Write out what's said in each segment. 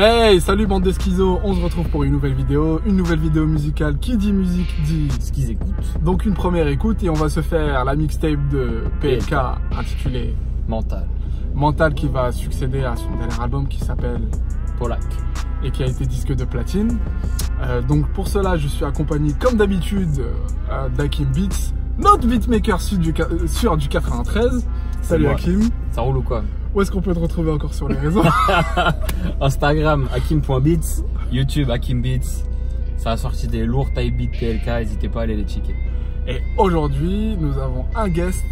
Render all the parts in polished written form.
Hey, salut bande de schizos, on se retrouve pour une nouvelle vidéo musicale. Qui dit musique dit ce qu'ils écoutent. Donc une première écoute et on va se faire la mixtape de PLK intitulée Mental qui va succéder à son dernier album qui s'appelle Polak et qui a été disque de platine. Donc pour cela je suis accompagné comme d'habitude d'Hakim Beats, notre beatmaker sur du 93. Salut Hakim. Ça roule ou quoi? Où est-ce qu'on peut te retrouver encore sur les réseaux? Instagram hakim.beats, YouTube Hakim Beats. Ça a sorti des lourds type beat PLK, n'hésitez pas à aller les checker. Et aujourd'hui, nous avons un guest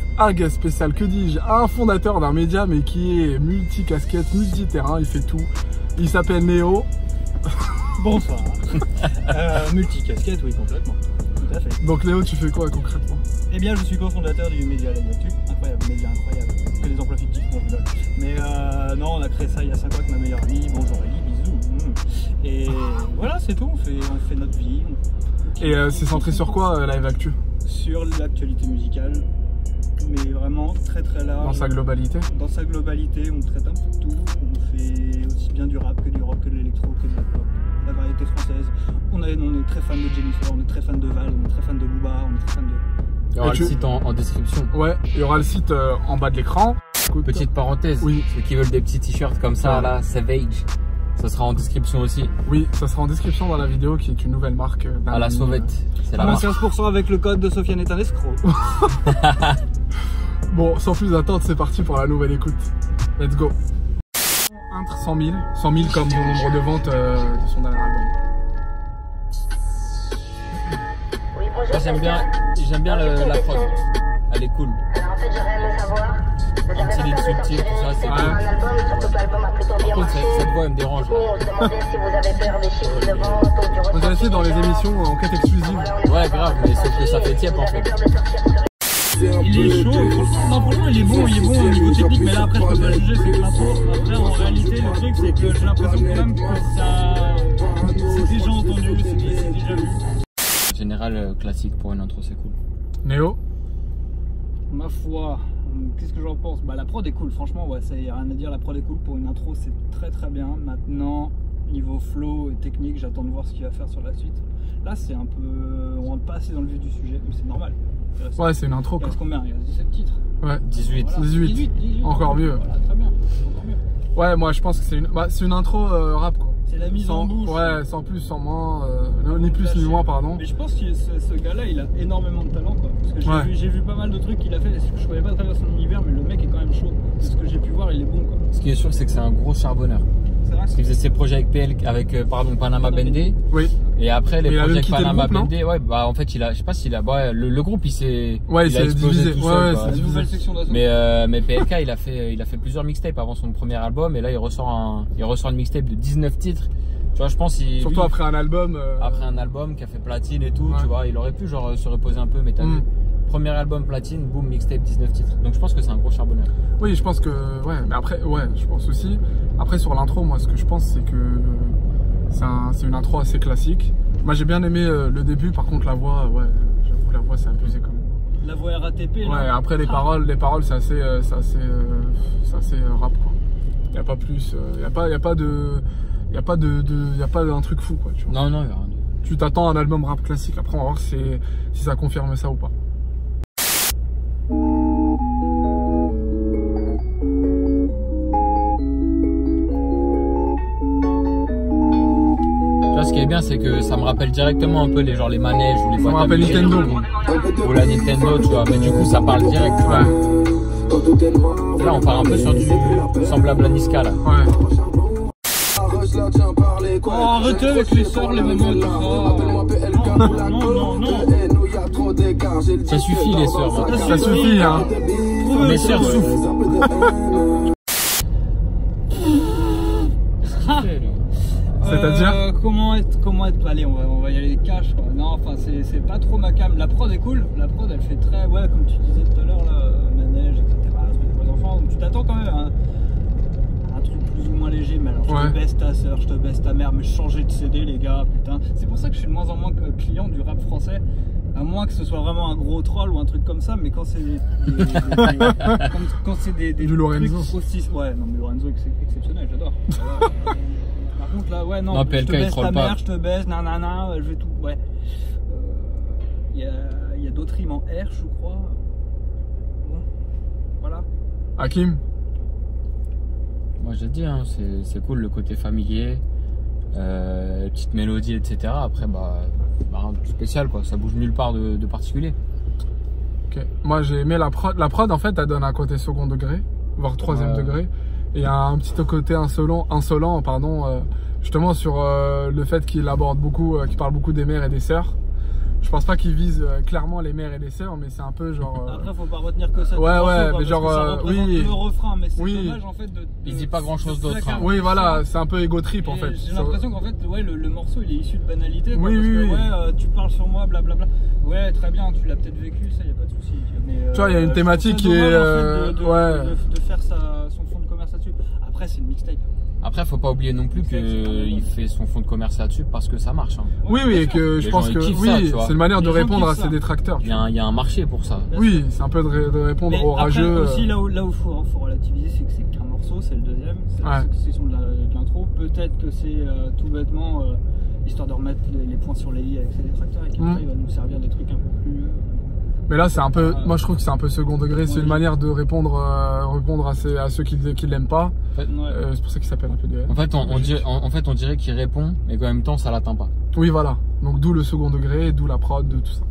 spécial, que dis-je, un fondateur d'un média mais qui est multi-casquette, multi-terrain, il fait tout. Il s'appelle Néo. Bonsoir. Multi-casquette, oui, complètement. Tout à fait. Donc Néo, tu fais quoi concrètement? Eh bien, je suis cofondateur du média La Actu. Incroyable, média incroyable. Que des emplois fictifs, non, je rigole. Mais non, on a créé ça il y a 5 ans avec ma meilleure amie. Bonjour Ellie, bisous. Et voilà, c'est tout, on fait notre vie. Et c'est centré sur quoi Live Actu? Sur l'actualité musicale, mais vraiment très très large. Dans sa globalité? Dans sa globalité, on traite un peu de tout. On fait aussi bien du rap que du rock, que de l'électro, que de la pop, la variété française. On est très fan de Jennifer, on est très fan de Val, on est très fan de Booba, on est très fan de... Il y aura le site en description. Ouais, il y aura le site en bas de l'écran. Petite parenthèse, oui. Ceux qui veulent des petits t-shirts comme ça, là, Savage, ça sera en description aussi. Oui, ça sera en description dans la vidéo qui est une nouvelle marque. À la sauvette, c'est la marque. 15% avec le code de Sofiane est un escroc. Bon, sans plus attendre, c'est parti pour la nouvelle écoute. Let's go. 100 000 comme le nombre de ventes de son dernier album. J'aime bien la prod, elle est cool. Alors en fait j'aurais aimé savoir. Un petit lit subtil, tout ça, c'est cool. Par contre, cette voix elle me dérange. On se demandait si vous avez peur des chiffres de vente ou du On a essayé dans les émissions en quête exclusive. Ouais grave, mais sauf que ça fait tiep en fait. Il est chaud, non franchement il est bon au niveau technique, mais là après je peux pas juger, c'est que l'intro. Après en réalité le truc c'est que j'ai l'impression quand même que ça... c'est déjà entendu, c'est déjà vu. En général classique pour une intro c'est cool. Néo? Ma foi, qu'est-ce que j'en pense? Bah la prod est cool, franchement ouais, ça y a rien à dire, la prod est cool pour une intro, c'est très très bien. Maintenant, niveau flow et technique, j'attends de voir ce qu'il va faire sur la suite. Là c'est un peu, on rentre pas assez dans le vif du sujet, mais c'est normal. Ouais, c'est une intro quoi. Il quoi. reste combien? Il reste 17 titres. Ouais. 18. Voilà. 18. Encore mieux. Voilà, très bien. Encore mieux. Ouais, moi je pense que c'est une intro rap quoi. C'est la mise en bouche. Ouais, sans plus, sans moins, ni plus ni moins, pardon. Mais je pense que ce gars-là, il a énormément de talent quoi. Parce que j'ai vu pas mal de trucs qu'il a fait. Je connais pas très bien son univers, mais le mec est quand même chaud. C'est ce que j'ai pu voir, il est bon quoi. Ce qui est sûr, c'est que c'est un gros charbonneur. C'est vrai. Parce qu'il faisait ses projets avec Panama Bendé. Oui. Et après les projets avec Panama groupe, Bendé, ouais, bah en fait, je sais pas s'il a, le groupe il s'est, ouais, il a explosé divisé. tout seul. Ouais, c'est une nouvelle section d'assaut. Mais PLK, il a fait plusieurs mixtapes avant son premier album, et là il ressort une mixtape de 19 titres. Tu vois, je pense surtout après un album. Après un album qui a fait platine et tout, ouais. Tu vois, il aurait pu genre se reposer un peu, mais t'as vu. Premier album platine, boum, mixtape 19 titres. Donc je pense que c'est un gros charbonneur. Oui, je pense que ouais, mais après ouais, je pense aussi. Après sur l'intro, moi ce que je pense c'est que c'est une intro assez classique. Moi j'ai bien aimé le début, par contre la voix, ouais, j'avoue la voix c'est abusé quand même. La voix RATP. Ouais, là. après les paroles c'est assez rap quoi. Y a pas plus, y a pas d'un truc fou quoi, tu vois. Non, y a rien. Tu t'attends à un album rap classique, après on va voir si ça confirme ça ou pas. Ce qui est bien, c'est que ça me rappelle directement un peu les manèges ou les boîtes à musique. Nintendo. Ou la Nintendo, tu vois. Mais du coup, ça parle direct, tu vois. Là, on part un peu sur du semblable à Niska, là. Ouais. Oh, arrêtez avec les sœurs, les moments et tout ça. Non. Ça suffit, les sœurs. Ça suffit, hein. Les sœurs souffrent. C'est-à-dire comment être allez on va y aller cash quoi. Non enfin c'est pas trop ma cam. La prod est cool, la prod elle fait très ouais comme tu disais tout à l'heure là, manège etc, un truc pour les enfants, donc tu t'attends quand même à un truc plus ou moins léger, mais alors je te baisse ta soeur, je te baisse ta mère, mais changer de CD les gars, putain. C'est pour ça que je suis de moins en moins client du rap français, à moins que ce soit vraiment un gros troll ou un truc comme ça, mais quand c'est du Lorenzo aussi, ouais non mais Lorenzo c'est exceptionnel, j'adore. Par contre, là, ouais, non, Non, je PLK, te il baisse troll ta pas. mère, je te baisse, nanana, je vais tout. Ouais. Il y a d'autres rimes en R, je crois. Bon, voilà. Hakim? Moi j'ai dit, hein, c'est cool le côté familier, les petites mélodies, etc. Après, rien de spécial, quoi. Ça bouge nulle part de particulier. Ok. Moi j'ai aimé la prod. La prod en fait elle donne un côté second degré, voire troisième degré. Et un petit côté insolent justement sur le fait qu'il aborde beaucoup, qu'il parle beaucoup des mères et des sœurs. Je pense pas qu'il vise clairement les mères et les sœurs, mais c'est un peu genre. Après, faut pas retenir que ça. Ouais, morceau, ouais, quoi, mais parce genre, que ça représente oui. le refrain, mais c'est Oui. dommage en fait de. Il dit pas grand chose d'autre. Hein. Oui, voilà, c'est un peu égo trip en fait. J'ai l'impression qu'en fait, ouais, le morceau il est issu de banalité. Quoi, Oui, parce oui, que, oui. ouais, tu parles sur moi, blablabla. Ouais, très bien, tu l'as peut-être vécu, ça y a pas de souci. Mais, Tu vois, il y a une thématique je trouve ça qui est, dommage, en fait, ouais. de faire son fond de commerce là-dessus. Après, c'est une mixtape. Après, faut pas oublier non plus qu'il fait son fonds de commerce là-dessus parce que ça marche. Hein. Oui, oui, et que Les je pense gens, que ils kiffent ça, oui, tu vois. c'est une manière de Les gens répondre à kiffent ses ça. détracteurs. Il y a un marché pour ça. Oui, c'est un peu de répondre Mais aux après, rageux. aussi, là où faut relativiser, c'est que c'est qu'un morceau, c'est le deuxième. C'est Ouais. la succession de l'intro. Peut-être que c'est tout bêtement histoire de remettre les points sur les i avec ses détracteurs et qu'après il va nous servir des trucs un peu plus. Mais là, c'est un peu. Moi, je trouve que c'est un peu second degré. C'est Oui. une manière de répondre à ceux qui l'aiment pas. Ouais. C'est pour ça qu'il s'appelle un peu de. En fait, on dirait qu'il répond, mais qu'en même temps, ça l'atteint pas. Oui, voilà. Donc d'où le second degré, d'où la prod, de tout ça.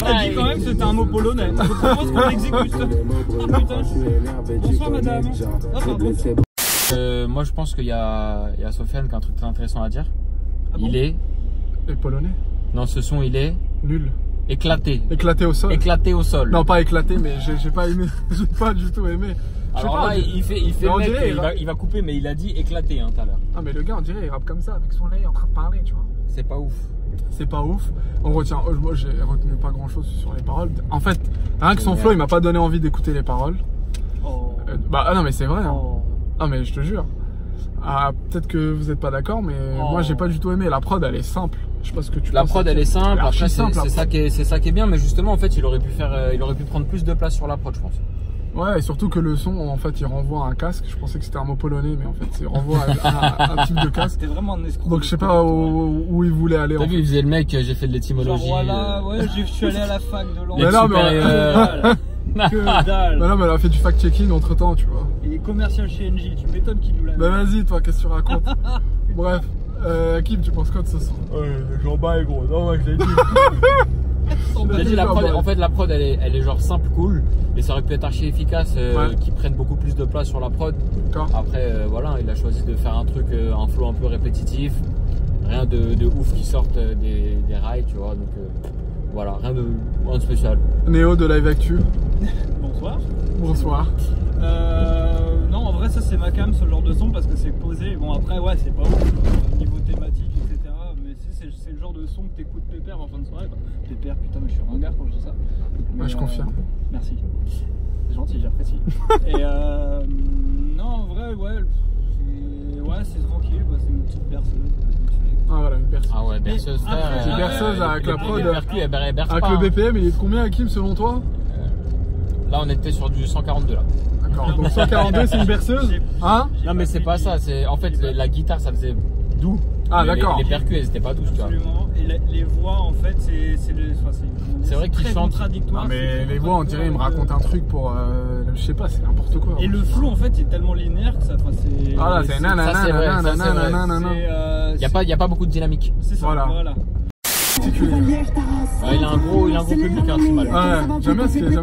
T'as dit quand même que c'était un mot polonais. Je propose qu'on l'exécute. Ah putain. Bonsoir madame. Ah pardon. Moi, je pense qu'il y a Sofiane qui a un truc très intéressant à dire. Ah bon Il est, Et polonais. dans ce son, il est Nul. éclaté. Éclaté au sol. Éclaté au sol. Non, pas éclaté, mais j'ai pas aimé. J'ai pas du tout aimé. Je sais Alors pas, là, il fait mais on le mec, dirait, il va couper, mais il a dit éclaté tout à l'heure. Ah, mais le gars, on dirait, il rappe comme ça, avec son lait en train de parler, tu vois. C'est pas ouf. C'est pas ouf. On retient. Moi, j'ai retenu pas grand chose sur les paroles. En fait, rien que son flow, il m'a pas donné envie d'écouter les paroles. Oh. Non, mais c'est vrai. Hein. Oh. Ah, mais je te jure. Ah, peut-être que vous êtes pas d'accord, mais Oh. moi, j'ai pas du tout aimé. La prod, elle est simple. Je sais pas ce que tu La penses. prod, elle est simple. Elle est archi Après, simple, la c'est ça qui est bien, mais justement, en fait, il aurait pu prendre plus de place sur la prod, je pense. Ouais, et surtout que le son, en fait, il renvoie à un casque. Je pensais que c'était un mot polonais, mais en fait, il renvoie à un type de casque. C'était vraiment un escroc. Donc, je sais pas où il voulait aller. T'as en vu, il faisait le mec, j'ai fait de l'étymologie. Genre voilà, ouais, je suis allé à la fac de langue. Mais non, mais- Que dalle. Bah non, mais elle a fait du fact-checking entre temps, tu vois. Il est commercial chez NJ, tu m'étonnes qu'il nous l'a. Bah vas-y, toi, qu'est-ce que tu racontes? Bref, Kim, tu penses quoi de ce son? J'en bats, gros. Non, moi, je l'ai dit. J'ai J'ai dit, en fait, la prod, elle est genre simple, cool. Et ça aurait pu être archi efficace, Ouais. qui prenne beaucoup plus de place sur la prod. D'accord. Après, voilà, il a choisi de faire un truc, un flow un peu répétitif. Rien de ouf qui sorte des rails, tu vois. Donc, voilà, rien de spécial. Néo de Live Actu, Bonsoir. bonsoir. Non, en vrai, ça c'est ma cam, ce genre de son, parce que c'est posé. Bon, après, ouais, c'est pas ouf, niveau thématique, etc. Mais c'est le genre de son que t'écoutes pépère en fin de soirée. Quoi. Pépère, putain, mais je suis ringard quand je dis ça. Mais, Ouais, je confirme. Merci. C'est gentil, j'apprécie. Et non, en vrai, ouais, c'est tranquille, quoi, c'est une petite berceuse. Ah voilà, une berceuse. Ah ouais, berceuse, Après, frère. Petite berceuse avec la prod. Elle berce Avec pas, le hein. BPM, il est de combien, Kim, selon toi? Là, on était sur du 142 là. D'accord, donc 142, c'est une berceuse? Hein? Non, mais c'est pas ça. C'est en fait la guitare, ça faisait doux. Ah, Mais d'accord. Les percus, elles étaient pas douces, tu vois. Absolument. Et les voix, en fait, C'est vrai qu'ils très chantent. contradictoire. Non, mais c'est les voix, on dirait, ils me racontent un truc pour. Je sais pas, c'est n'importe quoi. Et le flow, en fait, est tellement linéaire que ça. C'est. Ah là, c'est nanana, ça, c'est vrai, ça, c'est vrai. nanana, nanana. Il y a pas beaucoup de dynamique. C'est ça, Voilà. voilà. Particulier. Ouais, il a un gros public, hein, c'est mal. Ouais, j'aime bien ce qu'il fait.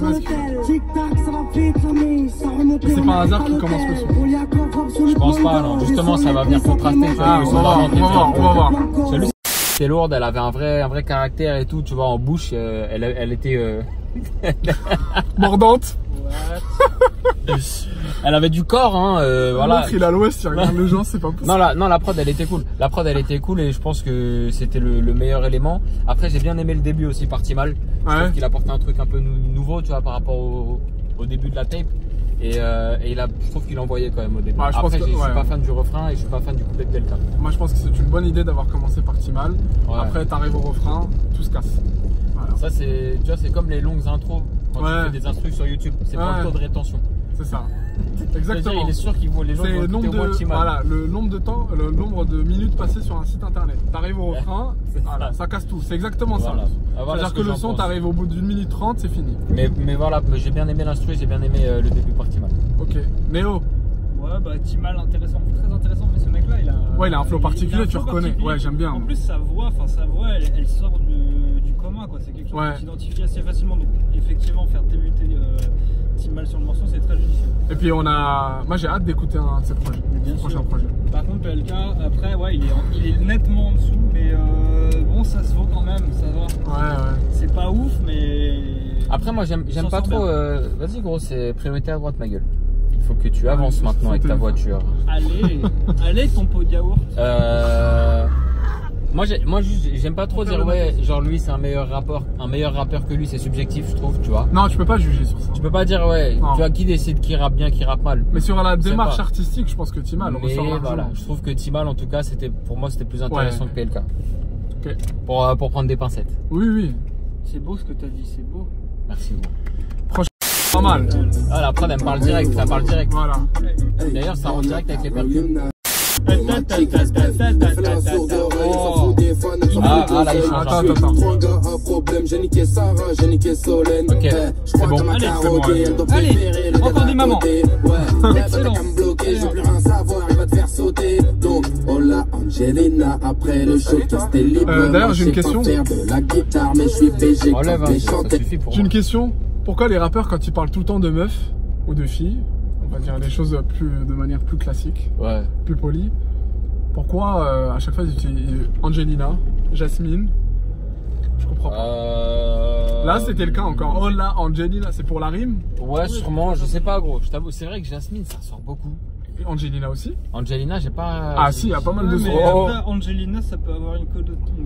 C'est pas un hasard qu'il commence le son. Je pense pas, non. Justement, ça va venir contraster. tu vois, Ah, le on son va voir, vraiment on va voir. Celui c'était lourde, elle avait un vrai caractère et tout, tu vois, en bouche, elle était Mordante. elle avait du corps, hein, voilà. L'autre, il est à l'ouest, il regarde les gens, c'est pas possible. Non, la prod elle était cool. La prod elle était cool et je pense que c'était le meilleur élément. Après, j'ai bien aimé le début aussi, Parti Mal. Je Ouais. trouve qu'il apportait un truc un peu nouveau, tu vois, par rapport au début de la tape. Et je trouve qu'il envoyait quand même au début. Ouais, je pense Après, que- je suis ouais. pas fan du refrain et je suis pas fan du couplet de Delta. Moi, je pense que c'est une bonne idée d'avoir commencé Parti Mal. Ouais. Après, t'arrives au refrain, tout se casse. Voilà. Ça, c'est, tu vois, c'est comme les longues intros quand Ouais. tu fais des instrus sur YouTube. C'est pour Ouais. le taux de rétention. C'est ça. Exactement. Il est sûr qu'ils vont les gens C'est vont le nombre écouter au moins de Timal. voilà, le nombre de temps, le nombre de minutes passées sur un site internet. T'arrives au refrain, voilà, ça casse tout. C'est exactement Voilà. ça. Ah, voilà C'est-à-dire ce que le j'en son, pense. t'arrives au bout d'une minute 30, c'est fini. Mais voilà, j'ai bien aimé l'instru, j'ai bien aimé le début par Timal. Ok. Néo. Ouais, bah Timal intéressant, très intéressant, mais ce mec là Ouais, il a un flow particulier, il a un tu flow reconnais. particulier. Ouais, j'aime bien. En plus sa voix, elle sort du commun quoi, c'est quelque chose Ouais. qu'on s'identifie assez facilement, donc effectivement faire débuter Timal sur le morceau c'est très judicieux. Et puis moi j'ai hâte d'écouter un de ses projets, Bien son prochain sûr. projet. Par contre PLK, après ouais il est nettement en dessous, mais bon ça se vaut quand même, ça va. Ouais. C'est pas ouf mais... Après, moi j'aime s'en pas sort trop. bien. Vas-y, gros, c'est priorité à droite, ma gueule. Il faut que tu avances maintenant avec ta téléphone. voiture. Allez ton pot de yaourt. Moi juste, j'aime pas trop dire ouais, genre lui c'est un meilleur rappeur que lui, c'est subjectif, je trouve, tu vois. Non, tu peux pas juger sur ça. Tu peux pas dire ouais, Non. tu vois qui décide qui rappe bien, qui rappe mal. Mais sur la Je sais démarche pas. artistique, je pense que Timal Mais ressort largement. voilà, je trouve que Timal en tout cas, pour moi c'était plus intéressant Ouais. que PLK. Ok. Pour prendre des pincettes. Oui. C'est beau ce que t'as dit, c'est beau. Merci gros. Pas mal. Ah la prod elle me parle direct, ça parle direct. Voilà. D'ailleurs ça rentre direct avec les percus. Oh. Ah là il change. Attends. Un problème, j'ai niqué Sarah, j'ai niqué Solène. Ok, c'est bon. Allez, encore des mamans. Ouais, Excellent. t'as qu'à me bloquer, j'ai plus rien savoir, il va te faire sauter. Donc, hola Angelina, après le showcase t'es libre. D'ailleurs, Moi, j'ai une je sais pas question. faire de la guitare, mais je suis BG Enlève, comme les ça chanteurs. suffit pour J'ai moi. une question. Pourquoi les rappeurs, quand ils parlent tout le temps de meufs ou de filles, on va dire les choses de manière plus classique, Ouais. plus polie, pourquoi à chaque fois ils utilisent Angelina, Jasmine? Je comprends pas. Là, c'était le cas encore. Oh là, Angelina, c'est pour la rime. Ouais, sûrement, je sais pas gros, je t'avoue, c'est vrai que Jasmine ça sort beaucoup. Et Angelina aussi. Angelina, j'ai pas. Ah si, il y a pas mal de Ouais, sons. mais Oh. après, Angelina, ça peut avoir une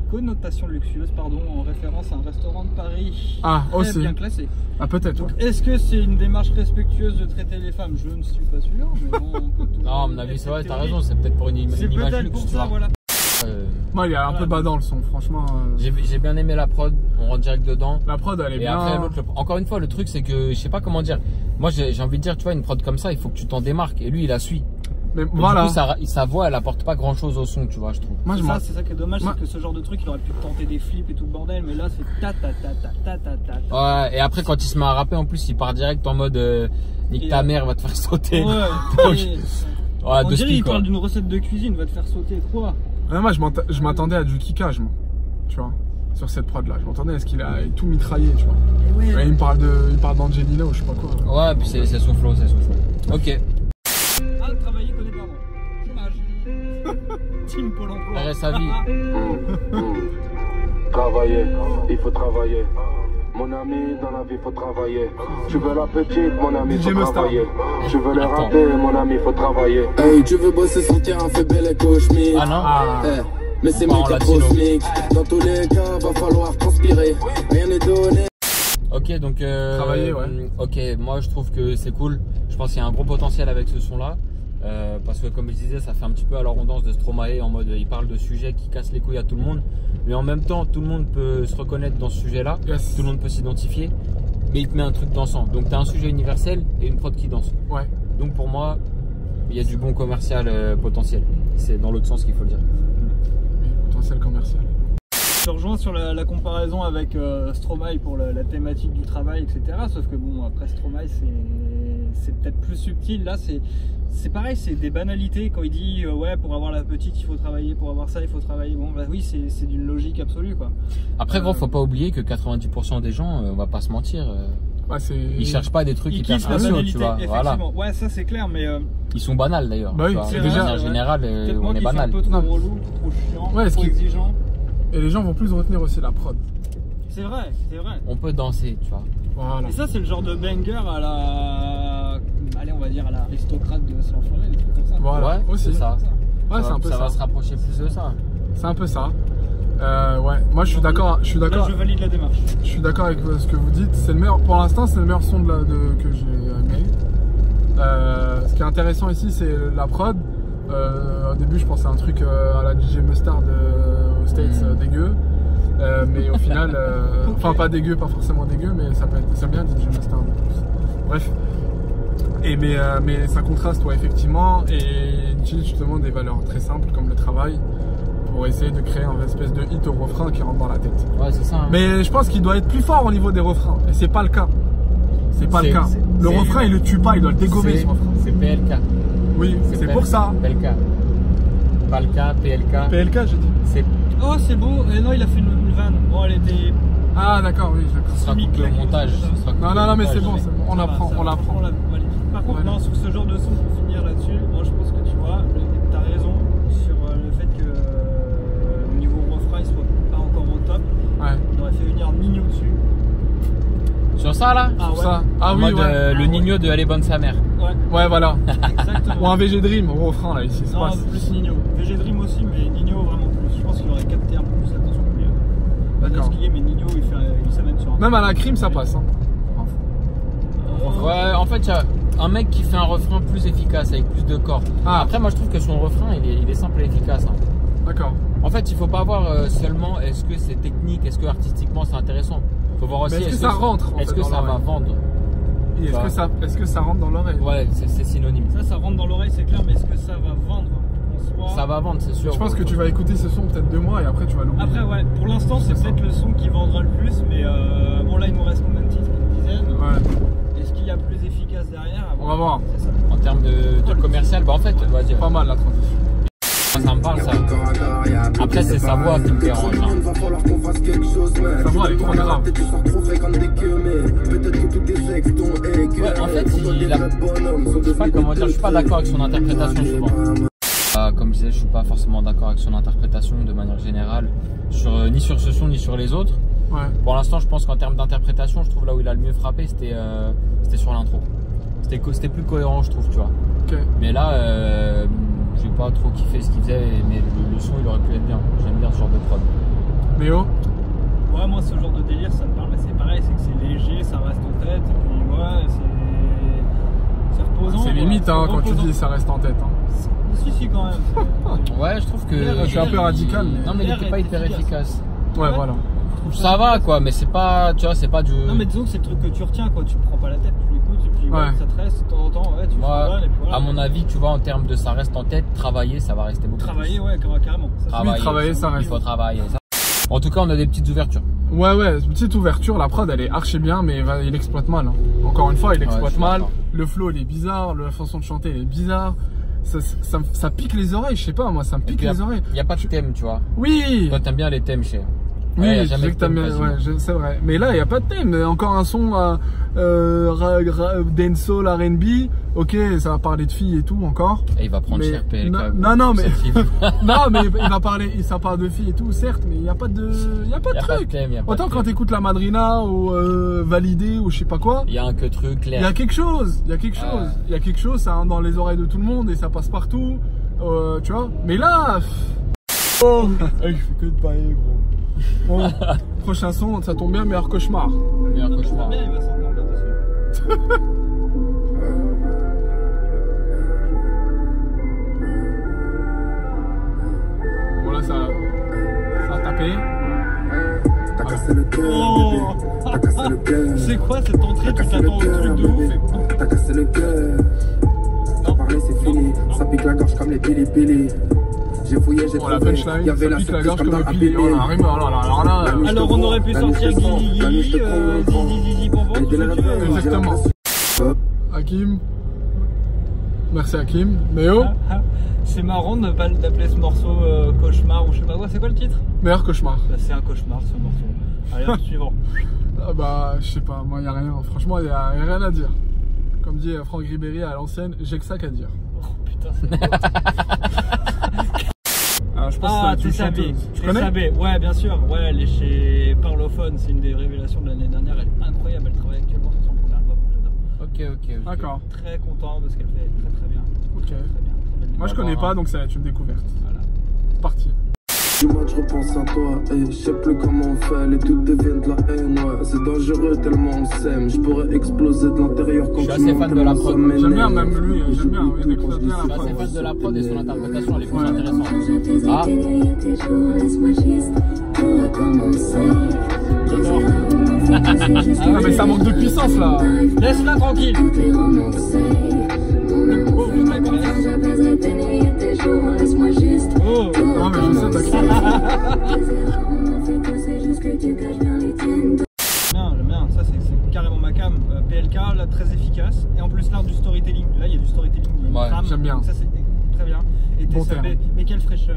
connotation luxueuse, en référence à un restaurant de Paris. Ah, Très aussi. bien classé. Ah, peut-être. Donc, Ouais. est-ce que c'est une démarche respectueuse de traiter les femmes? Je ne suis pas sûr, mais bon, on peut tout- Non, à mon avis, c'est vrai, t'as raison, c'est peut-être pour une C'est image peut-être luxe, pour tu ça, vois. voilà. Moi, il y a un peu badant le son, franchement. J'ai bien aimé la prod, on rentre direct dedans. La prod, elle est Et bien. après, encore une fois, le truc, c'est que je sais pas comment dire. Moi, j'ai envie de dire, tu vois, une prod comme ça, il faut que tu t'en démarques. Et lui, il la suit. Mais Et voilà. Du coup, sa voix, elle apporte pas grand chose au son, tu vois, je trouve. Moi, je m'en. C'est ça qui est dommage, Moi- c'est que ce genre de truc, il aurait pu tenter des flips et tout le bordel, mais là, c'est ta ta ta ta ta ta ta. Ouais, et après, quand il se met à rapper, en plus, il part direct en mode nique Et ta mère, va te faire sauter. Ouais, Donc, et- ouais, on de dirait speed, il quoi. parle d'une recette de cuisine, va te faire sauter, quoi. Moi, je m'attendais à du kickage, moi. Tu vois, sur cette prod là. Je m'attendais à ce qu'il a tout mitraillé, tu vois. Ouais, il me parle d'Angelina ou je sais pas quoi. Ouais, puis c'est son flow, c'est son flow. Ok. Ah, travailler connaît pas moi. Chômage. Team Pôle emploi. RSA vie. Travailler, il faut travailler. Mon ami, dans la vie, faut travailler. Tu veux la petite, mon ami, DJ faut Mustard. travailler. Tu veux le Attends. rater, mon ami, faut travailler. Hey, tu veux bosser sur le terrain, fais belle et cauchemire. Ah non? Ah, Mais c'est On mieux parle qu'être trop latino. smic. Dans tous les cas, va falloir transpirer. Rien n'est donné. Ok, donc. Travailler, ouais. Ok, moi je trouve que c'est cool. Je pense qu'il y a un gros potentiel avec ce son-là. Parce que, comme je disais, ça fait un petit peu à la redondance de Stromae en mode il parle de sujets qui cassent les couilles à tout le monde. Mais en même temps, tout le monde peut se reconnaître dans ce sujet-là. Yes. Tout le monde peut s'identifier. Mais il te met un truc dansant. Donc, tu as un sujet universel et une prod qui danse. ouais. Donc, pour moi, il y a du bon commercial potentiel. C'est dans l'autre sens qu'il faut le dire. Oui, potentiel commercial. Je rejoins sur la comparaison avec Stromae pour la thématique du travail, etc. Sauf que bon, après Stromae, c'est peut-être plus subtil. Là, c'est pareil, c'est des banalités. Quand il dit ouais, pour avoir la petite, il faut travailler, pour avoir ça, il faut travailler. Bon, bah oui, c'est d'une logique absolue, quoi. Après, gros, faut pas oublier que 90% des gens, on va pas se mentir, Ouais, ils cherchent pas des trucs Il hyper kiffe la spéciaux, banalité, tu vois. Voilà. effectivement. Ouais, ça c'est clair, mais Ils sont banals d'ailleurs. Bah oui, tu vois. c'est De déjà- manière générale, peut-être on moi est qui suis un banal. peu trop Non. relou, trop chiant, Ouais, ce trop qui- exigeant. Et les gens vont plus retenir aussi la prod. C'est vrai, c'est vrai. On peut danser, tu vois. Voilà. Et ça, c'est le genre de banger à la. Allez, on va dire à l'aristocrate de S'enfoirer, des trucs comme ça. Voilà, Ouais, aussi. c'est ça. Ouais, c'est un peu ça ça. va se rapprocher plus de ça. C'est un peu ça. Ouais, moi je suis d'accord. Je suis Là, d'accord. je valide la démarche. Je suis d'accord avec ce que vous dites. C'est le meilleur. Pour l'instant, c'est le meilleur son que j'ai aimé. Ce qui est intéressant ici, c'est la prod. Au début, je pensais à un truc à la DJ Mustard aux States dégueu. Mais au final, enfin pas dégueu, pas forcément dégueu, mais ça peut être, c'est bien DJ Mustard en plus. Bref, mais ça contraste, ouais, effectivement, et il utilise justement des valeurs très simples comme le travail pour essayer de créer une espèce de hit au refrain qui rentre dans la tête. Ouais, c'est ça. Hein. Mais je pense qu'il doit être plus fort au niveau des refrains, et c'est pas le cas. C'est pas le cas. Le refrain, il le tue pas, il doit le dégommer ce refrain. C'est PLK. Oui, c'est pour ça. PLK. Pas le cas, PLK. PLK, j'ai dit. Oh, c'est beau. Et non, il a fait une vanne. Bon, elle était. Ah, d'accord, oui, d'accord. Ce sera coupé au montage. Non, mais c'est bon, on l'apprend. Par contre, non, sur ce genre de son, pour finir là-dessus, moi je pense que tu vois, t'as raison sur le fait que au niveau refrain, il soit pas encore au top. Ouais. On aurait fait venir Nino dessus. Sur ça là? Ah, ouais. Ça. Ah en oui, mode, ouais. le Nino de Elle est bonne sa mère. Ouais, voilà. Exactement. Ou un VG Dream au refrain là, ici. Non, plus Nino. VG Dream aussi, mais Nino vraiment plus. Je pense qu'il aurait capté un peu plus attention que lui. D'accord. Ce qu'il est, mais Nino, il s'amène sur un. Même à la crime, ça passe. Hein. Ouais, en fait, il y a un mec qui fait un refrain plus efficace, avec plus de corps. Ah. Après, moi je trouve que son refrain, il est simple et efficace. Hein. D'accord. En fait, il faut pas voir seulement est-ce que c'est technique, est-ce que artistiquement c'est intéressant. Il faut voir aussi est-ce que ça rentre est-ce que ça va vendre. Et est-ce que ça rentre dans l'oreille? Ouais, c'est synonyme. Ça rentre dans l'oreille, c'est clair, mais est-ce que ça va vendre en soi? Ça va vendre, c'est sûr. Je pense que tu vas écouter ce son peut-être 2 mois et après tu vas l'oublier. Après, ouais, pour l'instant, c'est peut-être le son qui vendra le plus, mais bon, là, il nous reste combien de titres? Une dizaine. Ouais. Est-ce qu'il y a plus efficace derrière? On va voir. C'est ça. En termes de commercial, bah en fait, vas-y. Pas mal la transition. Ça me parle ça. Après, c'est sa voix qui me dérange. Hein. Sa voix elle est trop grave. Ouais, en fait, je sais pas comment dire, je suis pas d'accord avec son interprétation souvent. Comme je disais, je suis pas forcément d'accord avec son interprétation de manière générale, ni sur ce son ni sur les autres. Ouais. Pour l'instant, je pense qu'en termes d'interprétation, je trouve là où il a le mieux frappé, c'était sur l'intro. C'était plus cohérent, je trouve, tu vois. Ok. Mais là, j'ai pas trop kiffé ce qu'il faisait, mais le son il aurait pu être bien. J'aime bien ce genre de prod. Méo? Ouais, moi, ce genre de délire, ça me parle, mais c'est pareil, c'est que c'est léger, ça reste en tête, et puis ouais, c'est reposant. C'est limite hein, quand tu dis ça reste en tête. Hein. Si, quand même. Ouais, je trouve que. Je suis un peu radical, mais. Non, mais il était pas hyper efficace. Ouais, voilà. Ça va quoi, mais c'est pas, tu vois, c'est pas du. Non, mais disons que c'est le truc que tu retiens, quoi. Tu prends pas la tête, tu l'écoutes, et puis ouais, ça te reste de temps en temps, ouais, tu moi, et puis voilà. à mon avis, tu vois, en termes de ça reste en tête, travailler, ça va rester beaucoup. Travailler, ouais, carrément. Travailler, ça reste. Il faut travailler. Ça. En tout cas, on a des petites ouvertures. Ouais, une petite ouverture. La prod, elle est archi bien, mais il exploite mal. Hein. Encore une fois, il exploite mal. Le flow, il est bizarre. La façon de chanter, elle est bizarre. Ça pique les oreilles, je sais pas, moi, ça me pique les oreilles. Il n'y a pas de thème, tu vois. Oui. Toi, t'aimes bien les thèmes, chez. Oui, ouais, je sais que t'aimes bien, ouais, c'est vrai. Mais là, il n'y a pas de thème. Encore un son dancehall, R&B. Ok, ça va parler de filles et tout encore. Et il va prendre cher PLK. Non, mais non, mais il va parler. Ça parle de filles et tout, certes, mais il n'y a pas de, truc. Autant quand t'écoutes la Madrina ou Validé ou je sais pas quoi. Il y a un que truc clair. Il y a quelque chose. Il y a quelque chose. Ça rentre dans les oreilles de tout le monde et ça passe partout. Tu vois. Mais là. Oh, je fais que de pailler, gros. Bon, prochain son, ça tombe bien, meilleur cauchemar. Meilleur cauchemar. Bien, il va s'endormir dessus. Bon là, ça a tapé. Oh. C'est quoi cette entrée? Tu t'attends au truc de ouf. T'as cassé le cœur. T'as parlé, c'est fini. Ça pique la gorge comme les pili-pili. J'ai fouillé, j'ai trouvé. La punchline, ça pique la gorge comme un pili. Oh là, alors on aurait pu sortir Guigui, Zizi, Bonbon, tout ce que tu veux. Exactement. Hakim. Merci Hakim. Méo. C'est marrant d'appeler ce morceau cauchemar ou je sais pas quoi. C'est quoi le titre? Meilleur cauchemar. Bah, c'est un cauchemar ce morceau. Allez, hop, suivant. Ah bah, je sais pas, moi y a rien. Franchement, y a rien à dire. Comme dit Franck Ribéry à l'ancienne, j'ai que ça qu'à dire. Oh putain, c'est Je pense que c'est Tessabé. Tu connais? Tessabé, ouais, bien sûr. Ouais, elle est chez Parlophone, c'est une des révélations de l'année dernière. Elle est incroyable, elle travaille actuellement sur son premier album. J'adore. Ok. D'accord. Très content de ce qu'elle fait, très bien. Ok. Très bien. Moi je connais pas, donc ça va être une découverte. Voilà. C'est parti. Dis-moi, je repense à toi et je sais plus comment on fait. Les doutes deviennent de la haine, ouais. C'est dangereux tellement on s'aime. Je pourrais exploser de l'intérieur quand je suis assez fan de la prod. J'aime bien même lui, j'aime bien. Il écoute bien la prod. Je suis assez fan de la prod et son interprétation, elle est plus intéressante. Ah mais ça manque de puissance là. Laisse-la tranquille. Oh. Non mais je sais, t'inquiète. Non, j'aime bien, ça c'est carrément ma cam. PLK, là très efficace. Et en plus l'art du storytelling, là il y a du storytelling, il y a une Ouais, trame. j'aime bien. Donc ça c'est très bien. Et Bon TSAB, terme. mais quelle fraîcheur,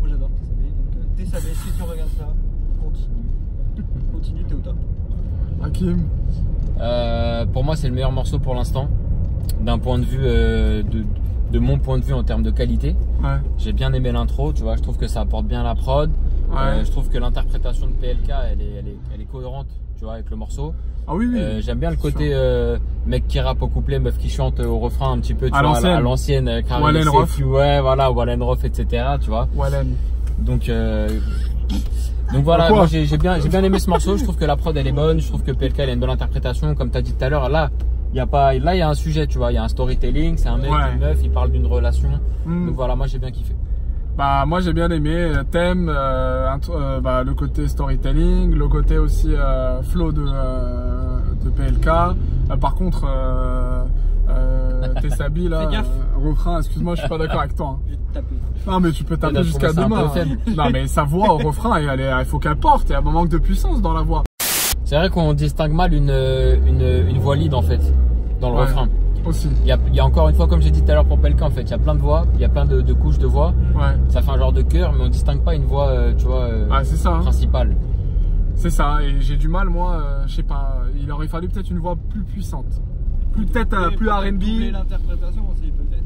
moi j'adore TSAB. Donc TSAB, si tu regardes ça, continue, t'es au top. Hakim. Pour moi, c'est le meilleur morceau pour l'instant, d'un point de vue de mon point de vue en termes de qualité. Ouais. J'ai bien aimé l'intro, tu vois, je trouve que ça apporte bien la prod. Ouais. Je trouve que l'interprétation de PLK, elle est cohérente, tu vois, avec le morceau. Ah oui, oui. J'aime bien le côté mec qui rappe au couplet, meuf qui chante au refrain un petit peu, tu À vois, l'ancienne. à l'ancienne, Wallen Roth. ouais, voilà, Wallen Roth, etc., tu vois. Wallen. Donc voilà, Quoi moi j'ai bien aimé ce morceau. Je trouve que la prod elle est bonne. Je trouve que PLK elle a une bonne interprétation, comme tu as dit tout à l'heure. Là, il y a un sujet, tu vois. Il y a un storytelling. C'est un mec, Ouais. une meuf, il parle d'une relation. Mm. Donc voilà, moi j'ai bien kiffé. Bah moi j'ai bien aimé le thème, bah, le côté storytelling, le côté aussi flow de PLK. Par contre, Tessabi là, Fais gaffe. refrain, excuse-moi, je suis pas d'accord avec toi. Hein. Je vais te taper. Non mais tu peux taper Là, je jusqu'à trouve ça un demain. peu faible. Non mais sa voix au refrain, il faut qu'elle porte. Il y a un manque de puissance dans la voix. C'est vrai qu'on distingue mal une voix lead en fait dans le Ouais. refrain. Aussi. Il y a encore une fois, comme j'ai dit tout à l'heure pour PLK, en fait, il y a plein de voix, il y a plein de couches de voix. Ouais. Ça fait un genre de chœur, mais on distingue pas une voix, tu vois, Ah c'est ça. Hein. principale. C'est ça. Et j'ai du mal moi, je sais pas. Il aurait fallu peut-être une voix plus puissante. Peut-être Et plus peut-être R&B. doubler l'interprétation aussi peut-être.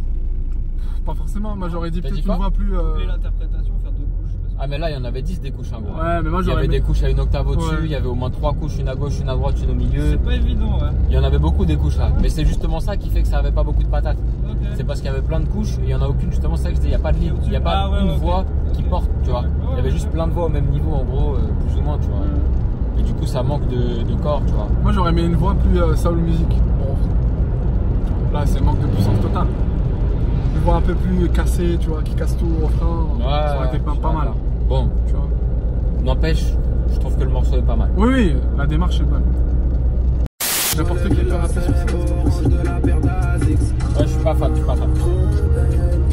Pas forcément. Moi j'aurais dit T'as peut-être dit une quoi voix plus. Doubler l'interprétation, faire deux couches. Parce que... Ah mais là il y en avait 10 des couches en gros. Ouais mais moi Il y j'aurais avait aimé- des couches à une octave au-dessus, Ouais. il y avait au moins 3 couches, une à gauche, une à droite, une au milieu. C'est pas évident, ouais. Il y en avait beaucoup des couches là. Mais c'est justement ça qui fait que ça avait pas beaucoup de patates. Ok. C'est parce qu'il y avait plein de couches et il y en a aucune, justement, c'est ça que je dis, il n'y a pas de ligne, il n'y a pas Ah ouais, une ok. voix qui Ok. porte, tu vois. Ouais, Il y avait ouais, juste ouais. plein de voix au même niveau en gros, plus ou moins, tu vois. Et du coup ça manque de corps, tu vois. Moi j'aurais aimé une voix plus soul music. Bon, là c'est manque de puissance totale. Une voix un peu plus cassée, tu vois, qui casse tout au refrain. Ça aurait été pas mal. Bon, Tu vois. n'empêche, je trouve que le morceau est pas mal. Oui, oui, la démarche est bonne. N'importe qui peut rapper sur ça, c'est possible. Ouais, je suis pas fan,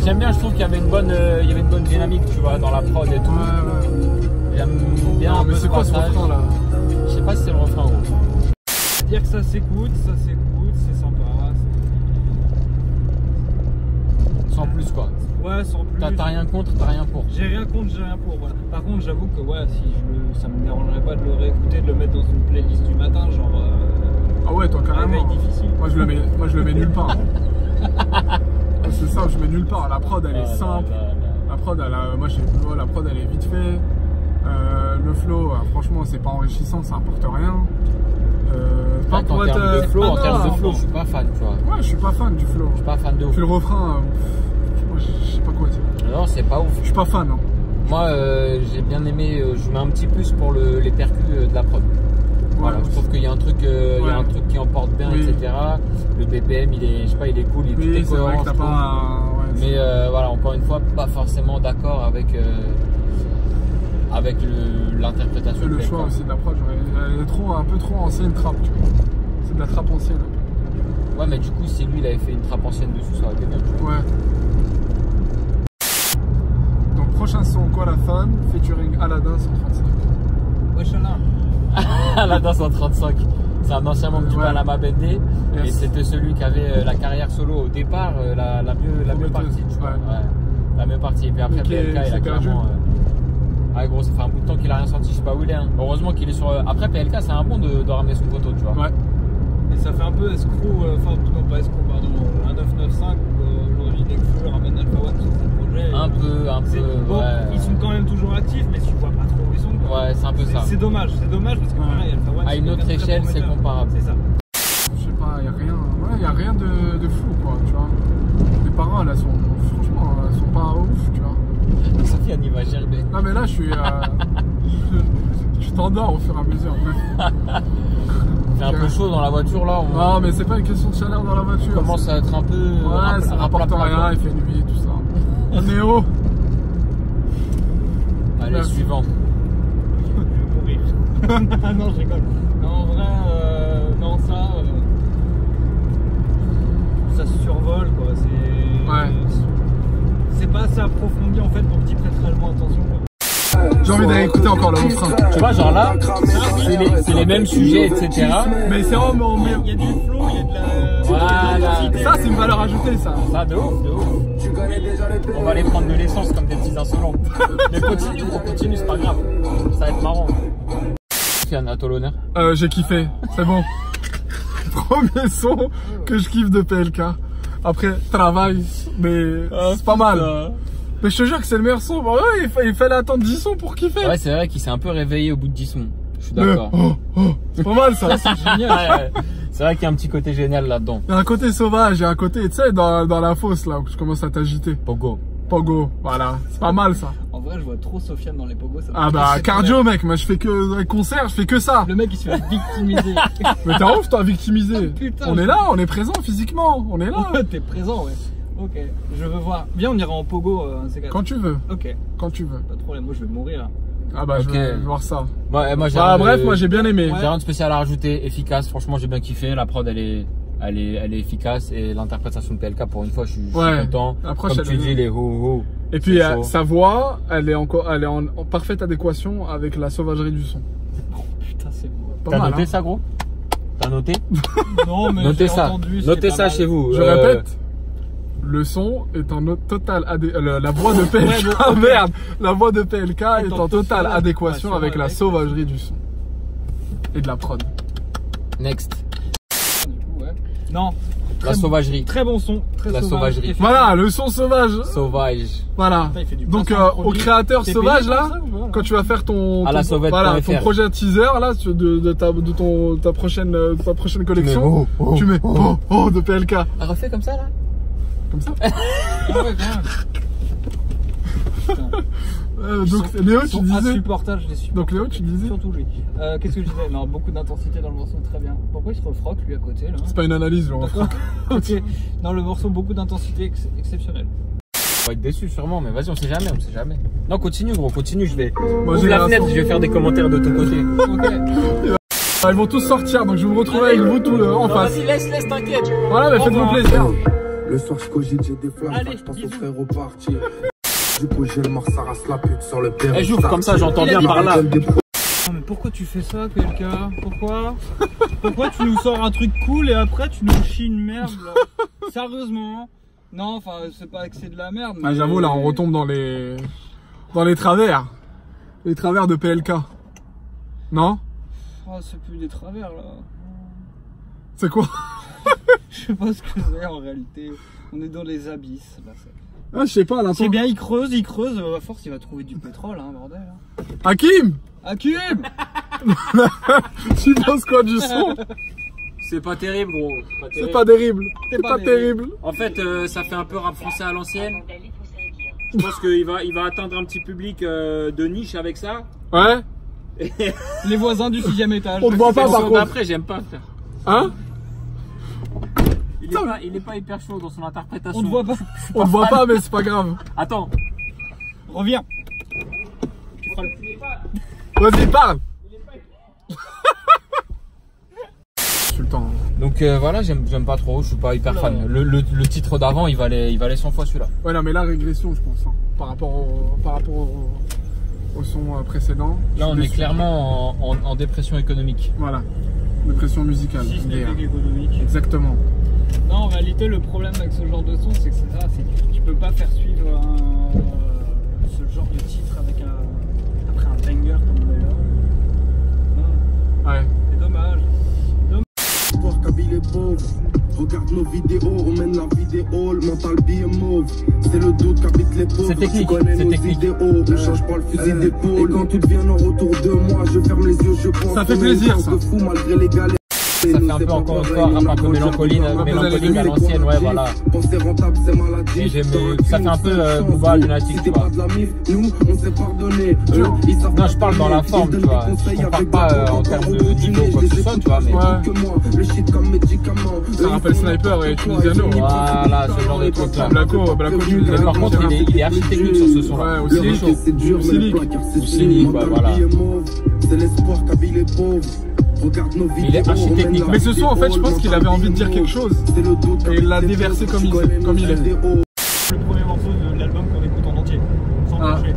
J'aime bien, je trouve qu'il y avait une bonne dynamique, tu vois, dans la prod et tout. Ouais, J'aime ouais. bien Non, un mais peu c'est quoi ce passage. refrain là? Je sais pas si c'est le refrain gros. Dire que ça s'écoute, c'est sympa. Sans plus quoi. Ouais, sans plus. T'as rien contre, t'as rien pour. J'ai rien contre, j'ai rien pour. Voilà. Par contre, j'avoue que ouais, ça me dérangerait pas de le réécouter, de le mettre dans une playlist du matin, genre. Ah ouais, toi carrément. Réveil difficile. Moi je le mets nulle part. C'est ça, je mets nulle part. La prod elle est simple. La prod, la prod elle est vite fait. Le flow, franchement, c'est pas enrichissant, ça apporte rien. Pas En pour termes de être. flow, ah en non, termes de flow, je suis pas fan, tu vois. Ouais, je suis pas fan du flow. Je suis pas fan de ouf. Puis le refrain, franchement, je sais pas quoi dire. Non, c'est pas ouf. Je suis pas fan. Hein. Moi, j'ai bien aimé, je mets un petit plus pour les percus de la prod. Voilà, je trouve qu'il y a un truc, il y a un truc qui emporte bien, Oui. etc. Le BPM, il est, je sais pas, il est cool, il est tout Oui, est c'est vrai cohérent, que t'as je trouve. pas. Ouais, Mais voilà, encore une fois, pas forcément d'accord avec l'interprétation. le de choix PLK. aussi de la prod, elle est un peu trop ancienne trap, tu vois. C'est de la trap ancienne. un Ouais, mais du coup, si lui, il avait fait une trappe ancienne dessus, ça aurait été bien. Tu peu. vois. Ouais. Donc prochain son, quoi la fan, featuring Aladdin 135. Wesh Allah. Aladdin 135, c'est un ancien membre du Ouais. Panama Bendé. Yes. Et c'était celui qui avait la carrière solo au départ, la mieux partie, tu vois. Ouais. Ouais. La mieux partie. Et puis après, Ok, PLK, il a c'est perdu. clairement. Ah gros, ça fait un bout de temps qu'il a rien sorti, je sais pas où il est. Hein. Heureusement qu'il est sur. Après, PLK, c'est un bon de ramener son poteau, tu vois. Ouais. Et ça fait un peu escroc, enfin, non pas escroc, pardon, un 995 où aujourd'hui Nekfeu ramène Alpha One sur son projet. Un peu, Bon, ouais. ils sont quand même toujours actifs, mais tu vois pas trop où ils sont. Quoi. Ouais, c'est un peu ça. C'est dommage parce que Ouais. pareil, Alpha One. À une c'est autre quelqu'un de très échelle, c'est prometteur. comparable. C'est ça. Je sais pas, y a rien de fou, quoi, tu vois. Les paroles, elles sont, franchement, elles sont pas ouf, tu vois. Sofiane, il va gerber. Non mais là, je suis, je t'endors au fur et à mesure. Il fait un peu chaud dans la voiture là. On Non mais c'est pas une question de chaleur dans la voiture. commence à être un peu. Ouais, ça rapporte rien, il fait nuit, tout ça. Néo. Allez, Merci. suivant. Non, je rigole. Non, en vrai, non, ça se survole, quoi. C'est pas assez approfondi, en fait, donc t'y prêtes réellement attention, quoi. J'ai envie d'aller écouter encore le refrain. Tu vois, genre là, c'est les mêmes sujets, etc. Mais c'est vraiment mieux. Il y a du flow, il y a de la... Voilà. Ça, c'est une valeur ajoutée, ça. Ça, de ouf, de ouf. On va aller prendre de l'essence comme des petits insolents. Mais on continue, c'est pas grave. Ça va être marrant. Yann, à toi l'honneur. J'ai kiffé, c'est bon. Premier son que je kiffe de PLK. Après, travail, mais c'est pas mal. Mais je te jure que c'est le meilleur son. Bah ouais, il fallait attendre 10 sons pour kiffer. Ouais, c'est vrai qu'il s'est un peu réveillé au bout de 10 sons. Je suis d'accord. C'est pas mal ça. C'est génial. Ouais. C'est vrai qu'il y a un petit côté génial là-dedans. Il y a un côté sauvage, il y a un côté, tu sais, dans la fosse là où je commence à t'agiter. Pogo. Pogo, voilà. C'est pas mal ça. En vrai, je vois trop Sofiane dans les pogos. Ah bah, cardio mec, moi je fais que dans les concerts, je fais que ça. Le mec il se fait victimiser. Mais t'es ouf toi, victimisé. Oh, putain, on est là, on est présent physiquement, on est là. T'es présent, ouais. Ok, je veux voir. Viens, on ira en pogo, un de ces quatre. Quand tu veux, Ok, quand tu veux. pas de problème, moi je vais mourir là. Ah bah, Ok. je veux voir ça. Ouais, moi, Bah, bref, moi j'ai bien aimé. J'ai rien de spécial à rajouter, efficace. Franchement, j'ai bien kiffé. La prod, elle est efficace et l'interprétation de PLK pour une fois, je suis content. L'approche, Comme tu elle est dis, les ho-ho. Et puis c'est chaud. sa voix, elle est en parfaite adéquation avec la sauvagerie du son. Oh putain, c'est beau. Pas T'as mal, noté hein. ça, gros? T'as noté? Non, mais Notez j'ai ça. entendu. c'est Notez pas ça mal. chez vous. Je répète, le son est en totale la voix de PLK, Ouais, bon, ok. merde, la voix de PLK est en totale totale adéquation avec la avec- sauvagerie du son et de la prod. Next. Du coup, ouais. Non. La sauvagerie. Très bon son. Très La sauvage. sauvagerie. Et- Voilà, le son sauvage. Sauvage. Voilà. Putain, il fait du Donc placement de au produit. créateur T'es sauvage payé là, pour ça ou pas, là quand tu vas faire ton À la sauvette.fr. voilà, ton projet teaser là de ta prochaine collection, tu mets oh de PLK Refais comme ça là. comme ça. Ah ouais, quand même. Putain. Donc Léo, Ils tu sont disais. insupportables, je les supporte. Donc Léo, tu disais. Surtout lui. Qu'est-ce que je disais? Non, beaucoup d'intensité dans le morceau, très bien. Pourquoi il se refroque lui à côté là? C'est pas une analyse, genre. D'accord. Ok. Non, le morceau, beaucoup d'intensité exceptionnelle. On va être déçu sûrement, mais vas-y, on sait jamais, Non, continue gros, continue, je vais. Moi, Ouvre la génération. fenêtre, je vais faire des commentaires de ton côté. Ok. Ils vont tous sortir, donc je vais me retrouver avec vous tout en Non, face. vas-y, laisse, t'inquiète. Voilà, mais faites-vous revoir. plaisir. Le soir je cogite, j'ai des flammes, Allez, je pense au bisous. frère au parti. Du coup j'ai le mort, ça rase la pute sur le père. Eh, j'ouvre comme ça, j'entends Il a bien dit par là. Non, mais pourquoi tu fais ça, PLK? Pourquoi tu nous sors un truc cool et après tu nous chies une merde là? Sérieusement? Non, enfin, c'est pas que c'est de la merde. Ah, mais- j'avoue, là, on retombe dans les travers. Les travers de PLK. Non? Oh, c'est plus des travers là. C'est quoi? Je sais pas ce que c'est en réalité. On est dans les abysses là. Ah, je sais pas, là. C'est bien, il creuse. À force, il va trouver du pétrole, hein, bordel. Hein. Hakim! Hakim! Tu penses quoi du son? C'est pas terrible gros. C'est pas terrible. C'est pas pas terrible. En fait, ça fait un peu rap français à l'ancienne. Je pense qu'il va atteindre un petit public de niche avec ça. Ouais? Les voisins du 6ème étage. On te voit pas, Le par son contre. d'après, j'aime pas frère. Hein? Il est pas hyper chaud dans son interprétation. On te voit pas. On te voit pas, mais c'est pas grave. Attends. Reviens. Vas-y, parle! Sultan. Donc voilà, j'aime pas trop, je suis pas hyper fan. Le titre d'avant, il valait 100 fois celui-là. Ouais, non, mais là, régression, je pense, hein, par rapport au son précédent. Là, on Je est suis déçu. clairement en dépression économique. Voilà. Dépression musicale. Si ce n'est MDR. que économique. Exactement. Non, en réalité, le problème avec ce genre de son, c'est que c'est ça, c'est que tu peux pas faire suivre ce genre de titre après un banger comme on a là. Non, Ouais. c'est dommage. Voir Kabyle est pauvre. Regarde nos vidéos, on mène la vidéo, le mental billet mauve. C'est le doute qu'habite les pauvres. C'est technique, Tu connais c'est nos technique. idéaux, on change pas le fusil d'épaule. Et quand tout devient noir autour de moi, je ferme les yeux, je pense. Ça fait plaisir, ça. De fou malgré les galères. Ça fait un peu encore une fois rap un peu mélancolique à l'ancienne, ouais voilà. Penser rentable, c'est maladie. Et ça fait un peu Booba Lunatic, tu vois. Nous, on s'est pardonné. Non, je parle dans la forme, tu vois. Je compare pas en termes de niveau ou quoi que ce soit, tu vois, mais. Ouais. Le shit comme médicament. Ça rappelle Sniper et Tunisiano. Voilà, ce genre de trucs là. Blacko, Mais par contre, il est archi technique sur ce son là. Ouais, aussi Il est chaud. C'est dur, Ou mais le cynique. placard, c'est Ou cynique, fini. ouais, voilà. C'est c'est l'espoir qu'habille les pauvres. Regarde nos vidéos. Il est archi technique. Mais ce son, en fait, je pense qu'il avait envie de dire quelque chose. Et il l'a déversé comme il est. Le premier morceau de l'album qu'on écoute en entier, sans bouger.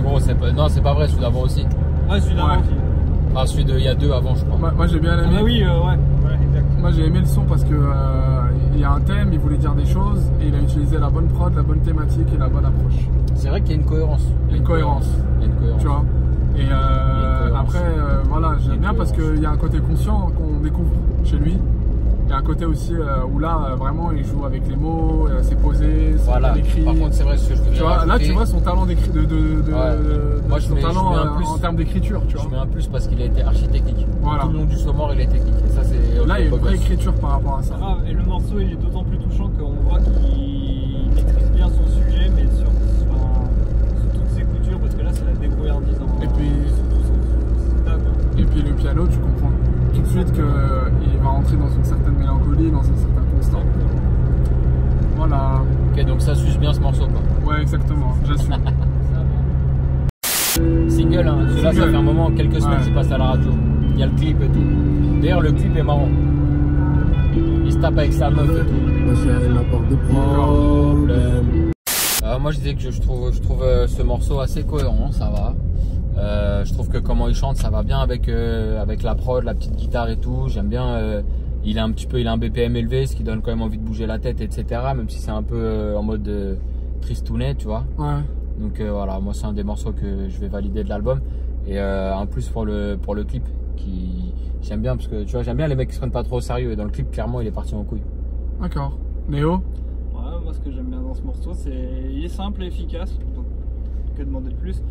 Gros, c'est pas vrai, celui d'avant aussi. Ouais, celui d'avant aussi. Ah, celui d'il y a 2 avant, je crois. Moi j'ai bien aimé. Ah oui, ouais, exact. Moi j'ai aimé le son parce que il y a un thème, il voulait dire des choses et il a utilisé la bonne prod, la bonne thématique et la bonne approche. C'est vrai qu'il y a une cohérence. Il y a une cohérence. Il y a une cohérence. Tu vois. Et après, voilà, j'aime bien parce qu'il y a un côté conscient qu'on découvre chez lui. Il y a un côté aussi où là, vraiment, il joue avec les mots, c'est posé, c'est voilà. bien écrit. Par contre, c'est vrai ce que je veux dire. Là, tu vois son talent d'écrit, Moi, son talent en termes d'écriture, tu vois. Je mets un plus parce qu'il a été archi-technique. Voilà. Tout le long du Somor, il est technique. Et ça, c'est. Là, il y a une vraie écriture par rapport à ça. Ah, et le morceau, il est d'autant plus touchant qu'on voit qu'il maîtrise bien son sujet, mais sur toutes ses coutures, parce que là, c'est la débrouillardise. Et puis le piano, tu comprends tout de suite qu'il va rentrer dans une certaine mélancolie, dans un certain constant. Voilà. Ok, donc ça suce bien ce morceau, quoi. Ouais, exactement, j'assume. Single, hein. Celui-là, ça fait un moment, quelques semaines qu'il passe à la radio. Il y a le clip et tout. D'ailleurs, le clip est marrant. Il se tape avec sa meuf et tout. Moi, je disais que je trouve ce morceau assez cohérent, ça va. Je trouve que comment il chante, ça va bien avec la prod, la petite guitare et tout. J'aime bien. Il a un BPM élevé, ce qui donne quand même envie de bouger la tête, etc. Même si c'est un peu en mode tristounet, tu vois. Ouais. Donc voilà, moi c'est un des morceaux que je vais valider de l'album. Et en plus pour le clip, qui j'aime bien parce que tu vois, j'aime bien les mecs qui se prennent pas trop au sérieux. Et dans le clip, clairement, il est parti en couille. D'accord. Néo? Ouais, moi ce que j'aime bien dans ce morceau, il est simple et efficace. Donc, que demander de plus.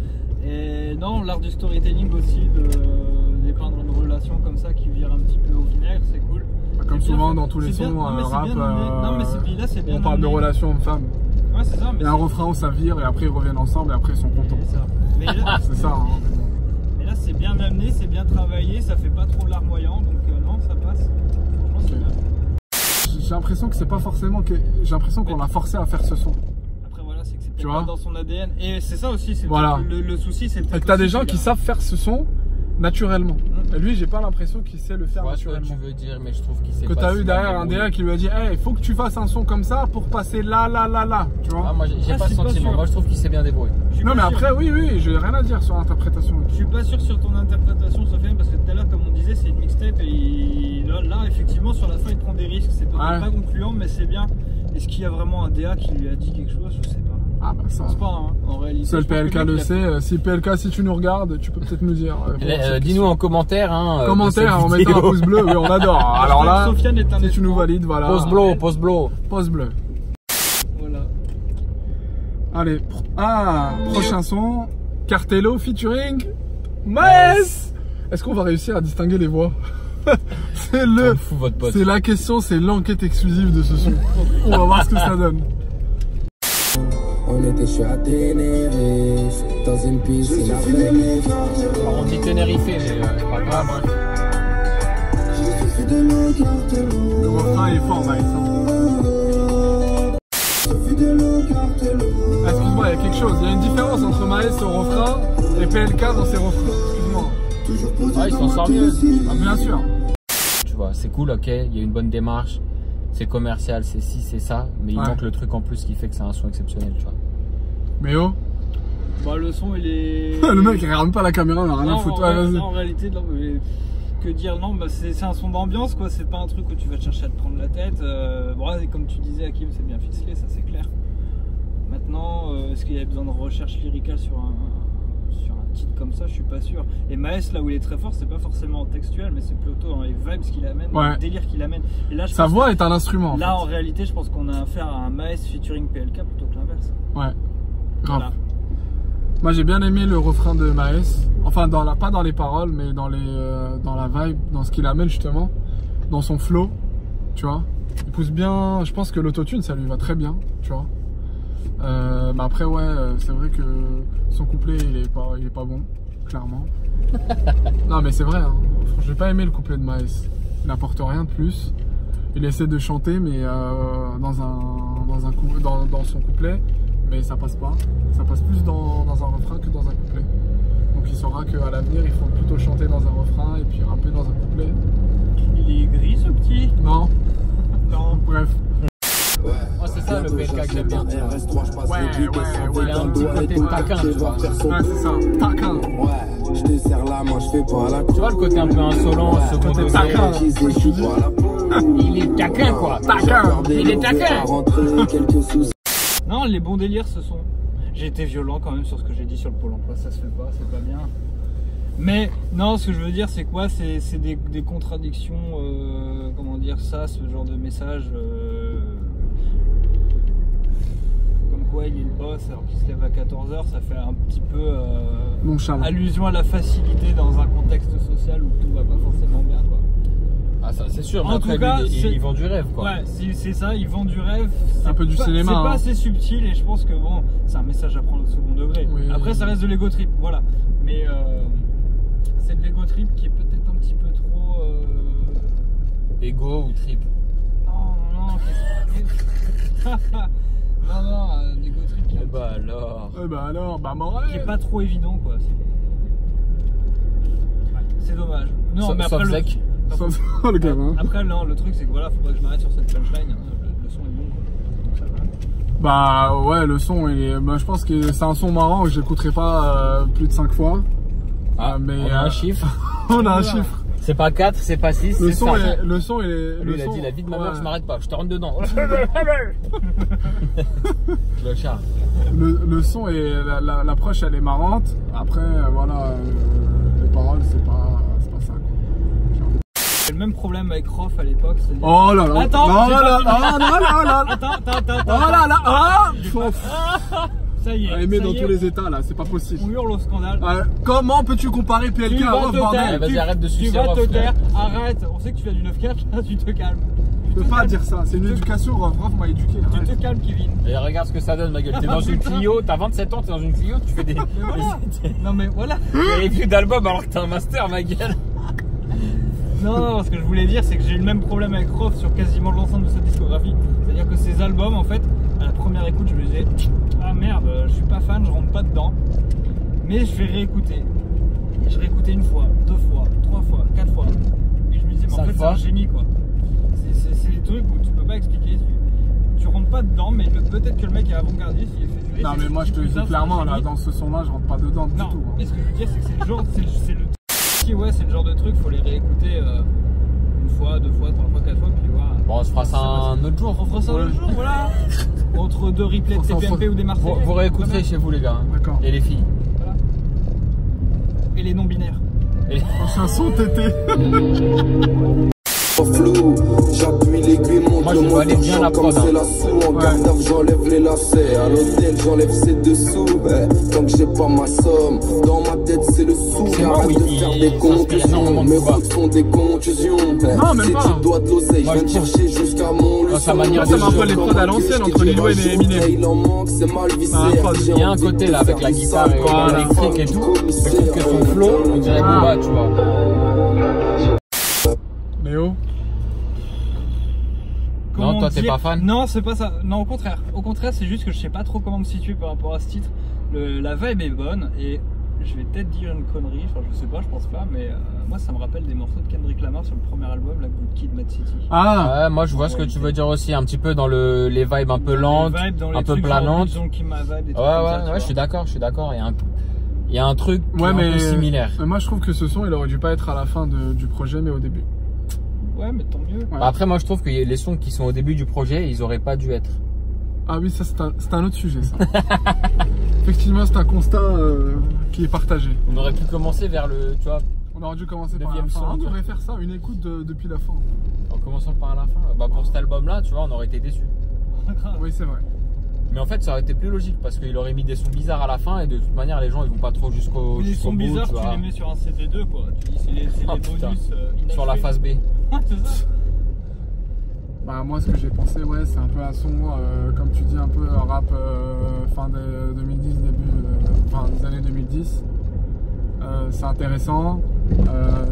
Et non, l'art du storytelling aussi, de dépeindre une relation comme ça qui vire un petit peu au vinaigre, c'est cool. Comme souvent dans tous les sons rap, on parle de relations hommes-femmes. Ouais, c'est ça. Il y a un refrain où ça vire et après ils reviennent ensemble et après ils sont contents. C'est ça. Hein. Mais là c'est bien amené, c'est bien travaillé, ça fait pas trop larmoyant, donc non, ça passe. Franchement, c'est bien. J'ai l'impression que c'est pas forcément que. J'ai l'impression qu'on l'a forcé à faire ce son. Après voilà, c'est que c'est peut-être pas dans son ADN. Et c'est ça aussi, c'est voilà. le souci, c'est que t'as des gens qui savent faire ce son naturellement. Et lui, j'ai pas l'impression qu'il sait le faire naturellement. Ce que tu veux dire, mais je trouve qu'il sait que pas. Que t'as eu derrière un DA qui lui a dit, hey, il faut que tu fasses un son comme ça pour passer là, tu vois. Ah, moi, j'ai pas ce sentiment. Moi, je trouve qu'il s'est bien débrouillé. Non, mais après, oui, j'ai rien à dire sur l'interprétation. Je suis pas sûr sur ton interprétation, Sofiane, parce que tout à l'heure, comme on disait, c'est une mixtape et là, effectivement, sur la fin, il prend des risques. C'est pas concluant, mais c'est bien. Est-ce qu'il y a vraiment un DA qui lui a dit quelque chose? Je sais pas. Ah bah ça. Je pense pas, hein, en réalité. Seul PLK le sait. Si PLK, si tu nous regardes, tu peux peut-être nous dire. Dis-nous en commentaire. Commentaire, en mettant un pouce bleu. Oui, on adore. Alors là, si tu nous valides, voilà. Pouce bleu. Voilà. Allez. Prochain son. Cartello featuring Maes. Est-ce qu'on va réussir à distinguer les voix? C'est la question, c'est l'enquête exclusive de ce son. On va voir ce que ça donne. On était chez Tenerife, dans une piscine. On dit Tenerife, mais c'est pas grave. Le refrain est fort, Maes. Excuse-moi, il y a quelque chose. Il y a une différence entre Maes au refrain et PLK dans ses refrains. Excuse-moi. Il s'en sort mieux. Ah, bien sûr. Tu vois, c'est cool, ok. Il y a une bonne démarche. C'est commercial, c'est ci, c'est ça, mais il manque le truc en plus qui fait que c'est un son exceptionnel, tu vois. Mais oh bah le son il est... le mec il regarde pas la caméra, on a rien à foutre. En réalité, non, mais que dire, non, bah c'est un son d'ambiance quoi, c'est pas un truc où tu vas te chercher à te prendre la tête. Comme tu disais Hakim, c'est bien ficelé, ça c'est clair. Maintenant, est-ce qu'il y a besoin de recherche lyricale sur un titre comme ça? Je suis pas sûr. Et Maes, là où il est très fort, c'est pas forcément textuel, mais c'est plutôt dans les vibes qu'il amène, dans le délire qu'il amène. Et là, sa voix est un instrument. Là, en réalité, je pense qu'on a affaire à un Maes featuring PLK plutôt que l'inverse. Ouais, grave. Voilà. Moi, j'ai bien aimé le refrain de Maes. Enfin, pas dans les paroles, mais dans la vibe, dans ce qu'il amène justement, dans son flow, tu vois. Il pousse bien. Je pense que l'autotune, ça lui va très bien, tu vois. Mais après c'est vrai que son couplet il est pas bon, clairement. Non mais c'est vrai, hein. J'ai pas aimé le couplet de Maes. Il n'apporte rien de plus. Il essaie de chanter mais dans son couplet, mais ça passe pas. Ça passe plus dans un refrain que dans un couplet. Donc il saura qu'à l'avenir, il faut plutôt chanter dans un refrain et puis rapper dans un couplet. Il est gris ce petit. Non. Non. Bref. Moi, c'est ça le PLK que j'aime bien. Ouais. Il a un petit côté taquin, tu vois. Ouais, c'est ça. Taquin. Ouais, je te serre la main, je fais pas la Tu vois le côté un peu insolent, second degré. taquin. Il est taquin, quoi. Taquin. Il est taquin. Non, les bons délires, ce sont. J'ai été violent quand même sur ce que j'ai dit sur le Pôle emploi, ça se fait pas, c'est pas bien. Mais non, ce que je veux dire, c'est quoi? C'est des contradictions, comment dire ça, ce genre de message. Comme quoi il est le boss alors qu'il se lève à 14h, ça fait un petit peu Nonchalant. allusion à la facilité dans un contexte social où tout va pas forcément bien, quoi. Ah, ça, c'est sûr, mais En après, tout cas, lui, c'est- il vend du rêve, quoi. Ouais, c'est ça, ils vendent du rêve. Un peu du pas- cinéma, C'est hein. pas assez subtil et je pense que bon, c'est un message à prendre au second degré. Oui. Après, ça reste de l'ego trip, voilà. Mais c'est de l'ego trip qui est peut-être un petit peu trop. Ego ou trip. Non, un ego trip qui est, Bah alors. Alors, bah qui est morale. pas trop évident, quoi. C'est dommage. Non, mais après. Zek. Oh, le gamin. Après, non, le truc, c'est que voilà, faut pas que je m'arrête sur cette punchline. Le son est bon, quoi. Donc ça va. Bah ouais, le son, je pense que c'est un son marrant que j'écouterai pas plus de 5 fois. Ah, mais on a un chiffre. On a un chiffre. C'est pas 4, c'est pas 6, Le c'est son, ça. le son, il est. Lui, le il a son- dit la vie de ma mère, ouais. je m'arrête pas, je te rentre dedans. Le chat. Le son et l'approche, elle est marrante. Après, voilà, les paroles, c'est pas ça. Quoi. J'ai le même problème avec Rof à l'époque. c'est-à-dire- Oh là là. Attends, oh j'ai là pas là. fini. Oh là là là. Attends. Oh là là. Ah. Ça y est. Elle met ça dans y est, tous les états là, c'est pas possible. On hurle au scandale. Comment peux-tu comparer PLK Tu à vas Rof, te bordel? taire. Vas-y, arrête de Tu sucer vas Rof, te frère. taire. Arrête. On sait que tu fais du 9-4. Là, tu te calmes. Tu peux pas dire ça, c'est une éducation, Rof m'a éduqué. Tu arrête. te calmes, Kevin. Et regarde ce que ça donne, ma gueule. T'es dans une Clio, t'as 27 ans, t'es dans une Clio, tu fais des. Mais voilà. Non, mais voilà. des reviews d'albums alors que t'as un master, ma gueule. Non, ce que je voulais dire, c'est que j'ai eu le même problème avec Rof sur quasiment l'ensemble de sa discographie. C'est-à-dire que ses albums, en fait, à la première écoute, je me disais, ah merde, je suis pas fan, je rentre pas dedans. Mais je vais réécouter. Et je réécoutais une fois, 2 fois, 3 fois, 4 fois. Et je me disais, mais en 5 fait, c'est fois. un génie, quoi. C'est des trucs où tu peux pas expliquer. Tu rentres pas dedans, mais peut-être que le mec est avant-gardiste, il fait du Non, mais moi je te le dis clairement, là, dans ce son là, je rentre pas dedans du Non, tout. hein. mais ce que je veux dire, c'est que c'est le genre, c'est le genre de truc, faut les réécouter une fois, 2 fois, 3 fois, 4 fois, puis voir. Bon, on se fera ça un autre jour. On fera ça Ouais. un jour, voilà. Entre 2 replays de On s'en TPMP fout. ou des Marseillais. Vous réécouterez chez vous, les gars. hein. D'accord. Et les filles. Voilà. Et les non-binaires. Et... Prochain son tété. Flou, j'appuie l'aiguille, monte Moi, le je vais aller moteur, bien la chante comme prod, hein. c'est la sous. En Ouais. garde d'œuvre, j'enlève les lacets. À l'hôtel, j'enlève ses dessous. Tant que j'ai pas ma somme, dans ma tête, c'est le sou. C'est moi, Arrête oui, de il faire des s'inspire conclusions. énormément de Mes Booba. routes font des contusions. Non, même Si pas. tu dois de l'oseille, je Moi, viens te je trouve- chercher jusqu'à mon Dans sa leçon. manière Ça de me rappelle jouer. les prods à l'ancienne entre Lil Wayne et Eminem. Il en manque, c'est mal vissé. Ah, prod. Il y a un côté là avec la guitare et Voilà. l'électrique et tout. Mais je trouve que son flow, on dirait Booba, tu vois. Léo. Comment Non, toi, t'es dire- pas fan? Non, c'est pas ça. Non, au contraire. Au contraire, c'est juste que je sais pas trop comment me situer par rapport à ce titre. La vibe est bonne et je vais peut-être dire une connerie. Enfin, je sais pas, je pense pas, mais moi, ça me rappelle des morceaux de Kendrick Lamar sur le premier album, la Good Kid, Mad City. Ah. Ouais, moi je vois ce que tu veux dire aussi, un petit peu dans les vibes un peu lentes, Les vibes, dans les un peu trucs planantes. genre Qui m'a vibe, des Ouais, trucs comme ça, tu ouais, vois. je suis d'accord. Il y a un truc qui est Ouais, un mais peu similaire. moi je trouve que ce son il aurait dû pas être à la fin du projet, mais au début. Ouais, mais tant mieux. Ouais. Bah, après, moi je trouve que les sons qui sont au début du projet, ils auraient pas dû être. Ah oui, ça c'est un autre sujet ça. Effectivement, c'est un constat qui est partagé. On aurait pu commencer vers le, tu vois, On aurait dû commencer par la Neuvième fin. son, On tu devrait faire ça, une écoute depuis la fin. en commençant par la fin. Bah pour cet album-là, tu vois, on aurait été déçus. Oui, c'est vrai. Mais en fait, ça aurait été plus logique parce qu'il aurait mis des sons bizarres à la fin et de toute manière, les gens ils vont pas trop jusqu'au Ils sont bout, bizarres, tu tu vois. les mets sur un CD2 quoi. Tu dis c'est les Ah, putain. bonus Sur la inachevés. phase B. C'est ça. Bah moi ce que j'ai pensé, ouais, c'est un peu un son, comme tu dis, un peu un rap fin des 2010, enfin des années 2010. C'est intéressant.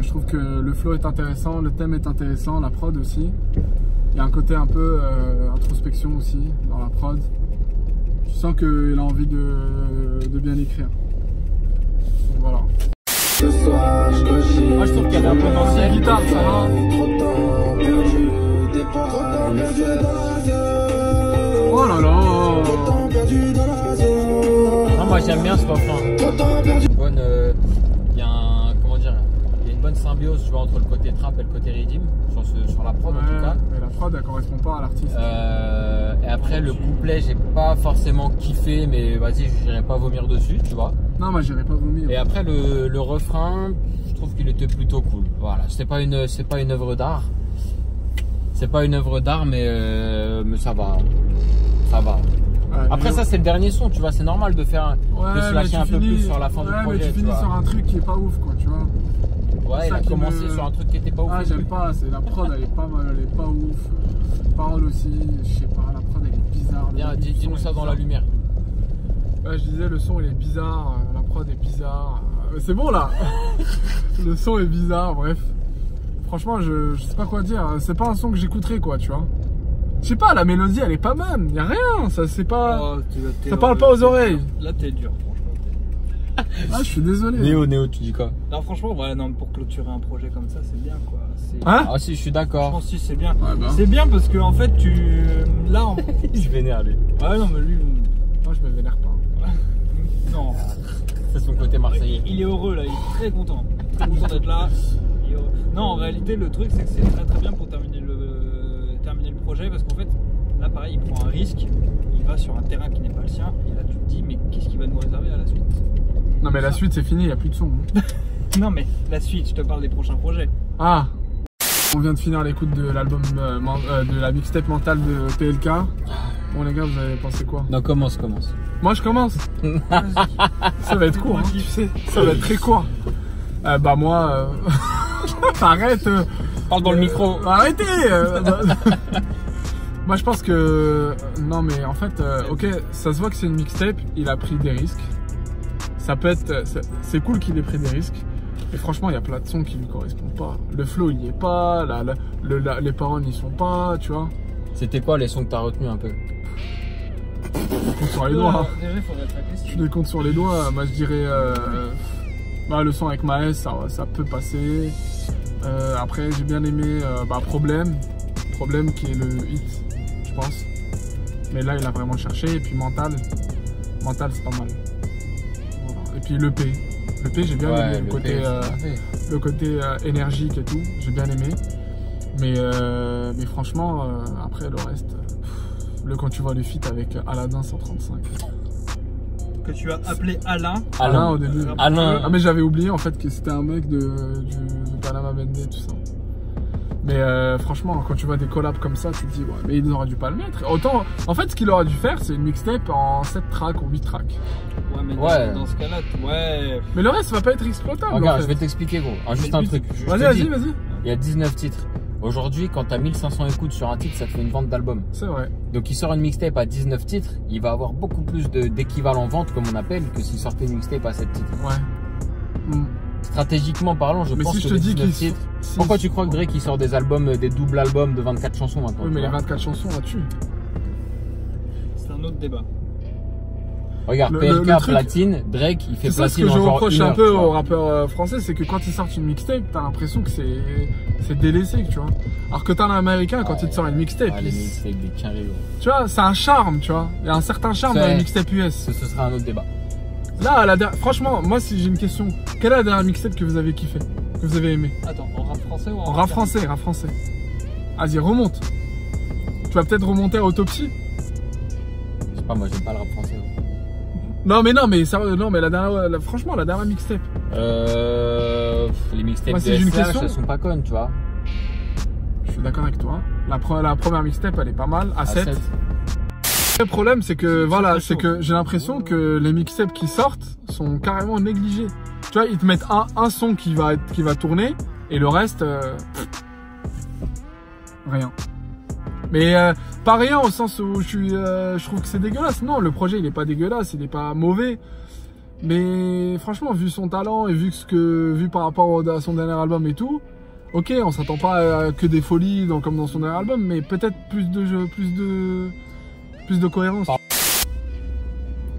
Je trouve que le flow est intéressant, le thème est intéressant, la prod aussi. Il y a un côté un peu introspection aussi dans la prod. Tu sens qu'il a envie de bien écrire. Donc, voilà. soir, je gâchis. Moi je trouve qu'il y avait un potentiel. Guitare, ça va. Trop de temps perdu, départ, trop de temps perdu dans la zone. Oh là là. Trop de temps perdu dans la zone. Non, moi j'aime bien ce refrain. Trop de temps perdu. Bonne, il y a un, comment dire, il y a une bonne symbiose, tu vois, entre le côté trap et le côté rythme sur la prod en tout cas. Mais la prod elle correspond pas à l'artiste. Et après le couplet, j'ai pas forcément kiffé, mais vas-y, je n'irai pas vomir dessus, tu vois. Non, moi j'irais pas vomir. Et après le refrain, je trouve qu'il était plutôt cool. Voilà, c'est pas une œuvre d'art. C'est pas une œuvre d'art, mais ça va. Ça va. Ouais, Après ça c'est le dernier son, tu vois, c'est normal de faire de se lâcher un peu plus sur la fin du projet. Mais tu finis sur un truc qui est pas ouf, quoi, tu vois. Ouais, il a commencé sur un truc qui était pas ouf. Ah, j'aime pas, c'est la prod, elle est pas mal, elle est pas ouf. Parole aussi, je sais pas, la prod elle est bizarre. Viens, dis-nous ça dans la lumière. Ouais, je disais, le son il est bizarre, la prod est bizarre. C'est bon là. Le son est bizarre, bref. Franchement, je sais pas quoi dire. C'est pas un son que j'écouterai, quoi, tu vois. Je sais pas, la mélodie elle est pas bonne, y a rien, ça c'est pas. Oh, ça parle pas aux oreilles. Là t'es dur, franchement. Ah, je suis désolé. Néo, tu dis quoi? Non, franchement, ouais, non, pour clôturer un projet comme ça, c'est bien quoi. Hein? Ah si, je suis Je d'accord. pense que c'est bien. Ouais, bah. C'est bien parce que en fait, là, Il se vénère lui. ouais, non, mais lui. Moi je me vénère pas. Non. C'est son côté marseillais. Il est heureux là, il est très content. Très content d'être là. Il est heureux. Non, en réalité, le truc, c'est que c'est très très bien pour terminer le projet parce qu'en fait, là, pareil, il prend un risque. Il va sur un terrain qui n'est pas le sien. Et là, tu te dis, mais qu'est-ce qu'il va nous réserver à la suite? Non, mais la suite c'est fini, y a plus de son. Hein. Non, mais la suite, je te parle des prochains projets. Ah! On vient de finir l'écoute de l'album, de la mixtape mentale de PLK. Bon, les gars, vous avez pensé quoi? Non, commence. Moi je commence. Ça va être court, hein, tu sais. Ça va être très court. Bah, moi. Arrête! Parle dans le micro. Arrêtez! Moi je pense que. Non, mais en fait, ok, ça se voit que c'est une mixtape, il a pris des risques. Ça peut être. C'est cool qu'il ait pris des risques. Et franchement, il y a plein de sons qui lui correspondent pas. Le flow, il y est pas. Les paroles, n'y sont pas, tu vois. C'était quoi les sons que t'as retenu un peu? Je compte sur les doigts. Déjà, il faudrait être Je question. les compte sur les doigts. Moi, je dirais. Bah, le son avec Maes, ça peut passer. Après, j'ai bien aimé Problème. Problème qui est le hit, je pense. Mais là, il a vraiment cherché. Et puis Mental, c'est pas mal. Voilà. Et puis l'EP. L'EP, j'ai bien aimé le côté énergique et tout. J'ai bien aimé. Mais franchement, après le reste, quand tu vois les feats avec Aladdin 135. Que tu as appelé Alain au début. Alain. Ah, mais j'avais oublié en fait que c'était un mec de Panama Bendé, tout ça. Mais franchement, quand tu vois des collabs comme ça, tu te dis, ouais, mais il aurait dû pas le mettre. Autant, en fait, ce qu'il aurait dû faire, c'est une mixtape en 7 tracks ou 8 tracks. Ouais, mais Ouais. dans ce cas-là, ouais. Mais le reste, ça va pas être exploitable. Regarde, en je fait. vais t'expliquer gros. Juste un truc. Je te Vas-y, dis, vas-y. Il y a 19 titres. Aujourd'hui, quand t'as 1500 écoutes sur un titre, ça te fait une vente d'album. C'est vrai. Donc il sort une mixtape à 19 titres, il va avoir beaucoup plus d'équivalent vente, comme on appelle, que s'il sortait une mixtape à 7 titres. Ouais. Hmm. Stratégiquement parlant, je Mais pense si je que te les dis 19 qu'il. titres... Pourquoi tu crois que Drake il sort des albums, des doubles albums de 24 chansons maintenant? Oui, tu mais les vois 24 chansons là-dessus. C'est un autre débat. Regarde, le PLK truc- platine, Drake il fait C'est ça ce platine que en je genre reproche une un heure, peu tu vois. aux rappeurs français, c'est que quand ils sortent une mixtape, t'as l'impression que c'est délaissé, tu vois. Alors que t'as un américain, quand il te sort une mixtape, Ah, les mixtapes, des carrés, gros. tu vois, c'est un charme, tu vois. Il y a un certain charme dans C'est- les mixtapes US. Ce sera un autre débat. Là, franchement, moi, si j'ai une question, quelle est la dernière mixtape que vous avez kiffé, que vous avez aimé? Attends, en rap français ou en En rap français. Vas-y, remonte. Tu vas peut-être remonter à Autopsie. Je sais pas, moi j'aime pas le rap français. gros. Non, mais sérieux, non, mais franchement, la dernière mixtape. Les mixtapes Moi, de si j'ai une SCH, question- elles sont pas connes, tu vois. Je suis d'accord avec toi. La première mixtape, elle est pas mal, à 7. 7. Le problème, c'est que C'est voilà, très c'est chaud. que j'ai l'impression que les mixtapes qui sortent sont carrément négligés. Tu vois, ils te mettent un son qui va tourner et le reste, rien. Mais pas rien au sens où je trouve que c'est dégueulasse. Non, le projet il est pas dégueulasse, il est pas mauvais. Mais franchement, vu son talent et vu par rapport à son dernier album et tout, ok, on s'attend pas à que des folies comme dans son dernier album, mais peut-être plus de jeux, plus de cohérence.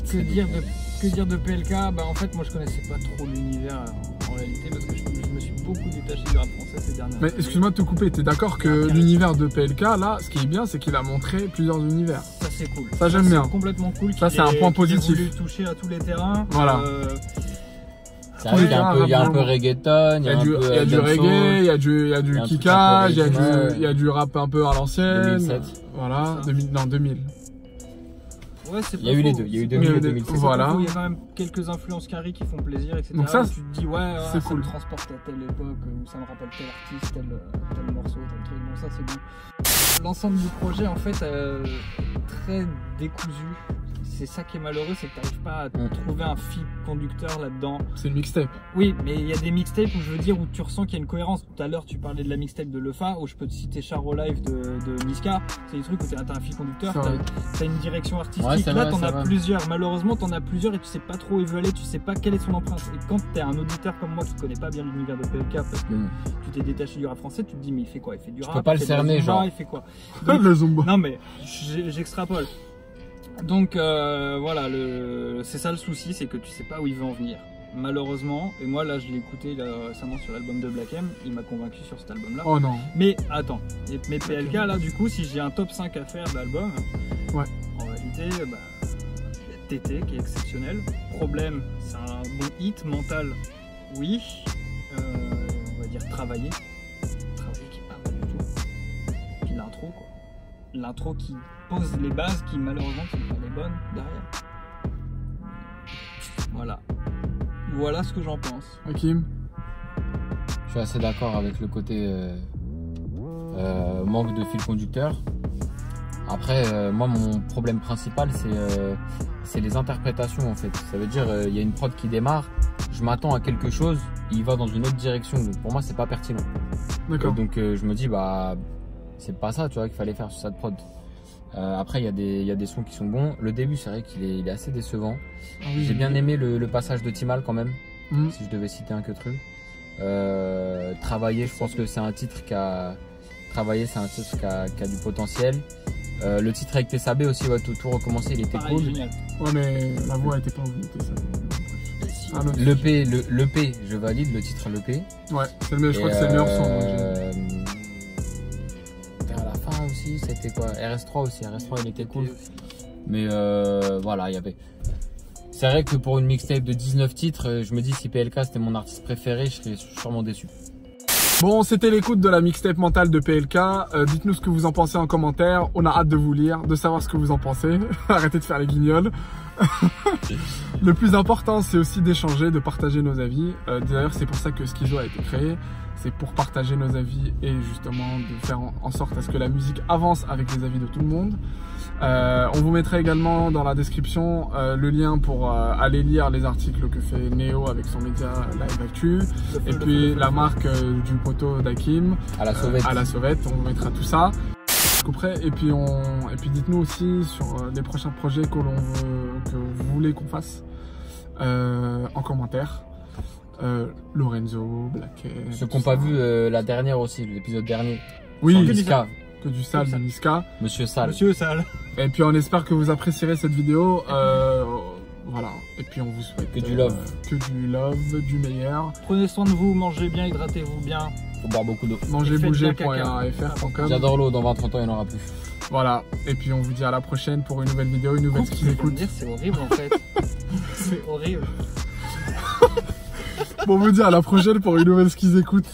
Que dire de Que dire de PLK? Bah en fait moi je connaissais pas trop l'univers en réalité parce que je me suis beaucoup détaché du rap français ces dernières Mais années. excuse-moi de te couper, t'es d'accord que l'univers de PLK, là, ce qui est bien, c'est qu'il a montré plusieurs univers. Ça c'est cool. Ça, j'aime bien. C'est complètement cool. Ça, c'est un point positif. Il a voulu toucher à tous les terrains. Voilà. C'est vrai qu'il y a un peu reggaeton, il y a du reggae, il y a du kickage, il y a du rap un peu à l'ancienne. 2007. Voilà, 2000. Ouais, c'est Il y a eu les deux, il y a eu 2000 et 2007. Voilà. Il y a quand même quelques influences carrées qui font plaisir, etc. Donc ça, tu te dis ouais, c'est ça cool. me transporte à telle époque, ou ça me rappelle tel artiste, tel morceau, tel truc. Bon, ça c'est bon. L'ensemble du projet en fait très décousu. C'est ça qui est malheureux, c'est que tu n'arrives pas à trouver un fil conducteur là-dedans. C'est une mixtape. Oui, mais il y a des mixtapes où je veux dire où tu ressens qu'il y a une cohérence. Tout à l'heure, tu parlais de la mixtape de Lefa, où je peux te citer Charo Live de Niska. C'est des trucs où tu as un fil conducteur, tu as une direction artistique. Ouais, là, tu en as plusieurs. Malheureusement, tu en as plusieurs et tu sais pas trop évaluer, tu sais pas quelle est son empreinte. Et quand tu es un auditeur comme moi qui connaît pas bien l'univers de PLK parce que tu t'es détaché du rap français, tu te dis mais il fait quoi? Il fait du rap, peux pas le cerner, genre. Il fait quoi? Donc, le Zumba. Non mais j'extrapole. Donc voilà, c'est ça le souci, c'est que tu sais pas où il veut en venir. Malheureusement, et moi là je l'ai écouté récemment sur l'album de Black M, il m'a convaincu sur cet album là. Oh non. Mais attends, mais PLK là du coup, si j'ai un top 5 à faire d'album, ouais. En réalité, TT qui est exceptionnel. Problème, c'est un bon hit. Mental, oui. On va dire travailler qui est pas mal du tout. Puis l'intro quoi. L'intro qui pose les bases qui malheureusement sont pas les bonnes derrière. Voilà ce que j'en pense. Hakim? Je suis assez d'accord avec le côté manque de fil conducteur. Après, moi mon problème principal c'est les interprétations en fait. Ça veut dire il y a une prod qui démarre, je m'attends à quelque chose, il va dans une autre direction. Donc pour moi c'est pas pertinent. D'accord. Donc je me dis c'est pas ça tu vois qu'il fallait faire sur cette prod. Après il y a des sons qui sont bons. Le début c'est vrai qu'il est assez décevant. Ah oui, j'ai bien aimé le passage de Timal quand même. Si je devais citer un que truc. Travailler, je pense que c'est un titre qui a du potentiel. Le titre avec Tessabé aussi, tout recommencer, il était cool. Génial. Ouais mais la voix était pas ouf de Tessabé. L'EP, je valide le titre l'EP. Ouais, je crois que c'est le meilleur son. À la fin aussi, c'était quoi? RS3 aussi, RS3 il était cool. Mais voilà, il y avait. C'est vrai que pour une mixtape de 19 titres, je me dis si PLK c'était mon artiste préféré, je serais sûrement déçu. Bon, c'était l'écoute de la mixtape mentale de PLK. Dites-nous ce que vous en pensez en commentaire. On a hâte de vous lire, de savoir ce que vous en pensez. Arrêtez de faire les guignols. Le plus important, c'est aussi d'échanger, de partager nos avis. D'ailleurs, c'est pour ça que Schizo a été créé. C'est pour partager nos avis et justement de faire en sorte à ce que la musique avance avec les avis de tout le monde. On vous mettra également dans la description le lien pour aller lire les articles que fait Néo avec son média Live Actu. Et puis la marque du poteau d'Hakim à la sauvette. On vous mettra tout ça. Et puis dites-nous aussi sur les prochains projets que vous voulez qu'on fasse en commentaire. Lorenzo, Black M. Ceux qui n'ont pas vu la dernière aussi, l'épisode dernier. Oui, Niska. Que du sale de Niska. Monsieur Sale. Monsieur Sale. Et puis on espère que vous apprécierez cette vidéo. Voilà. Et puis on vous souhaite que du love. Du meilleur. Prenez soin de vous, mangez bien, hydratez-vous bien. Faut boire beaucoup d'eau. Mangerbouger.fr.com. J'adore l'eau, dans 20-30 ans il n'y en aura plus. Voilà. Et puis on vous dit à la prochaine pour une nouvelle vidéo, une nouvelle ce qu'ils écoutent. C'est horrible en fait. C'est horrible. Bon, on vous dit à la prochaine pour une nouvelle ce qu'ils écoutent.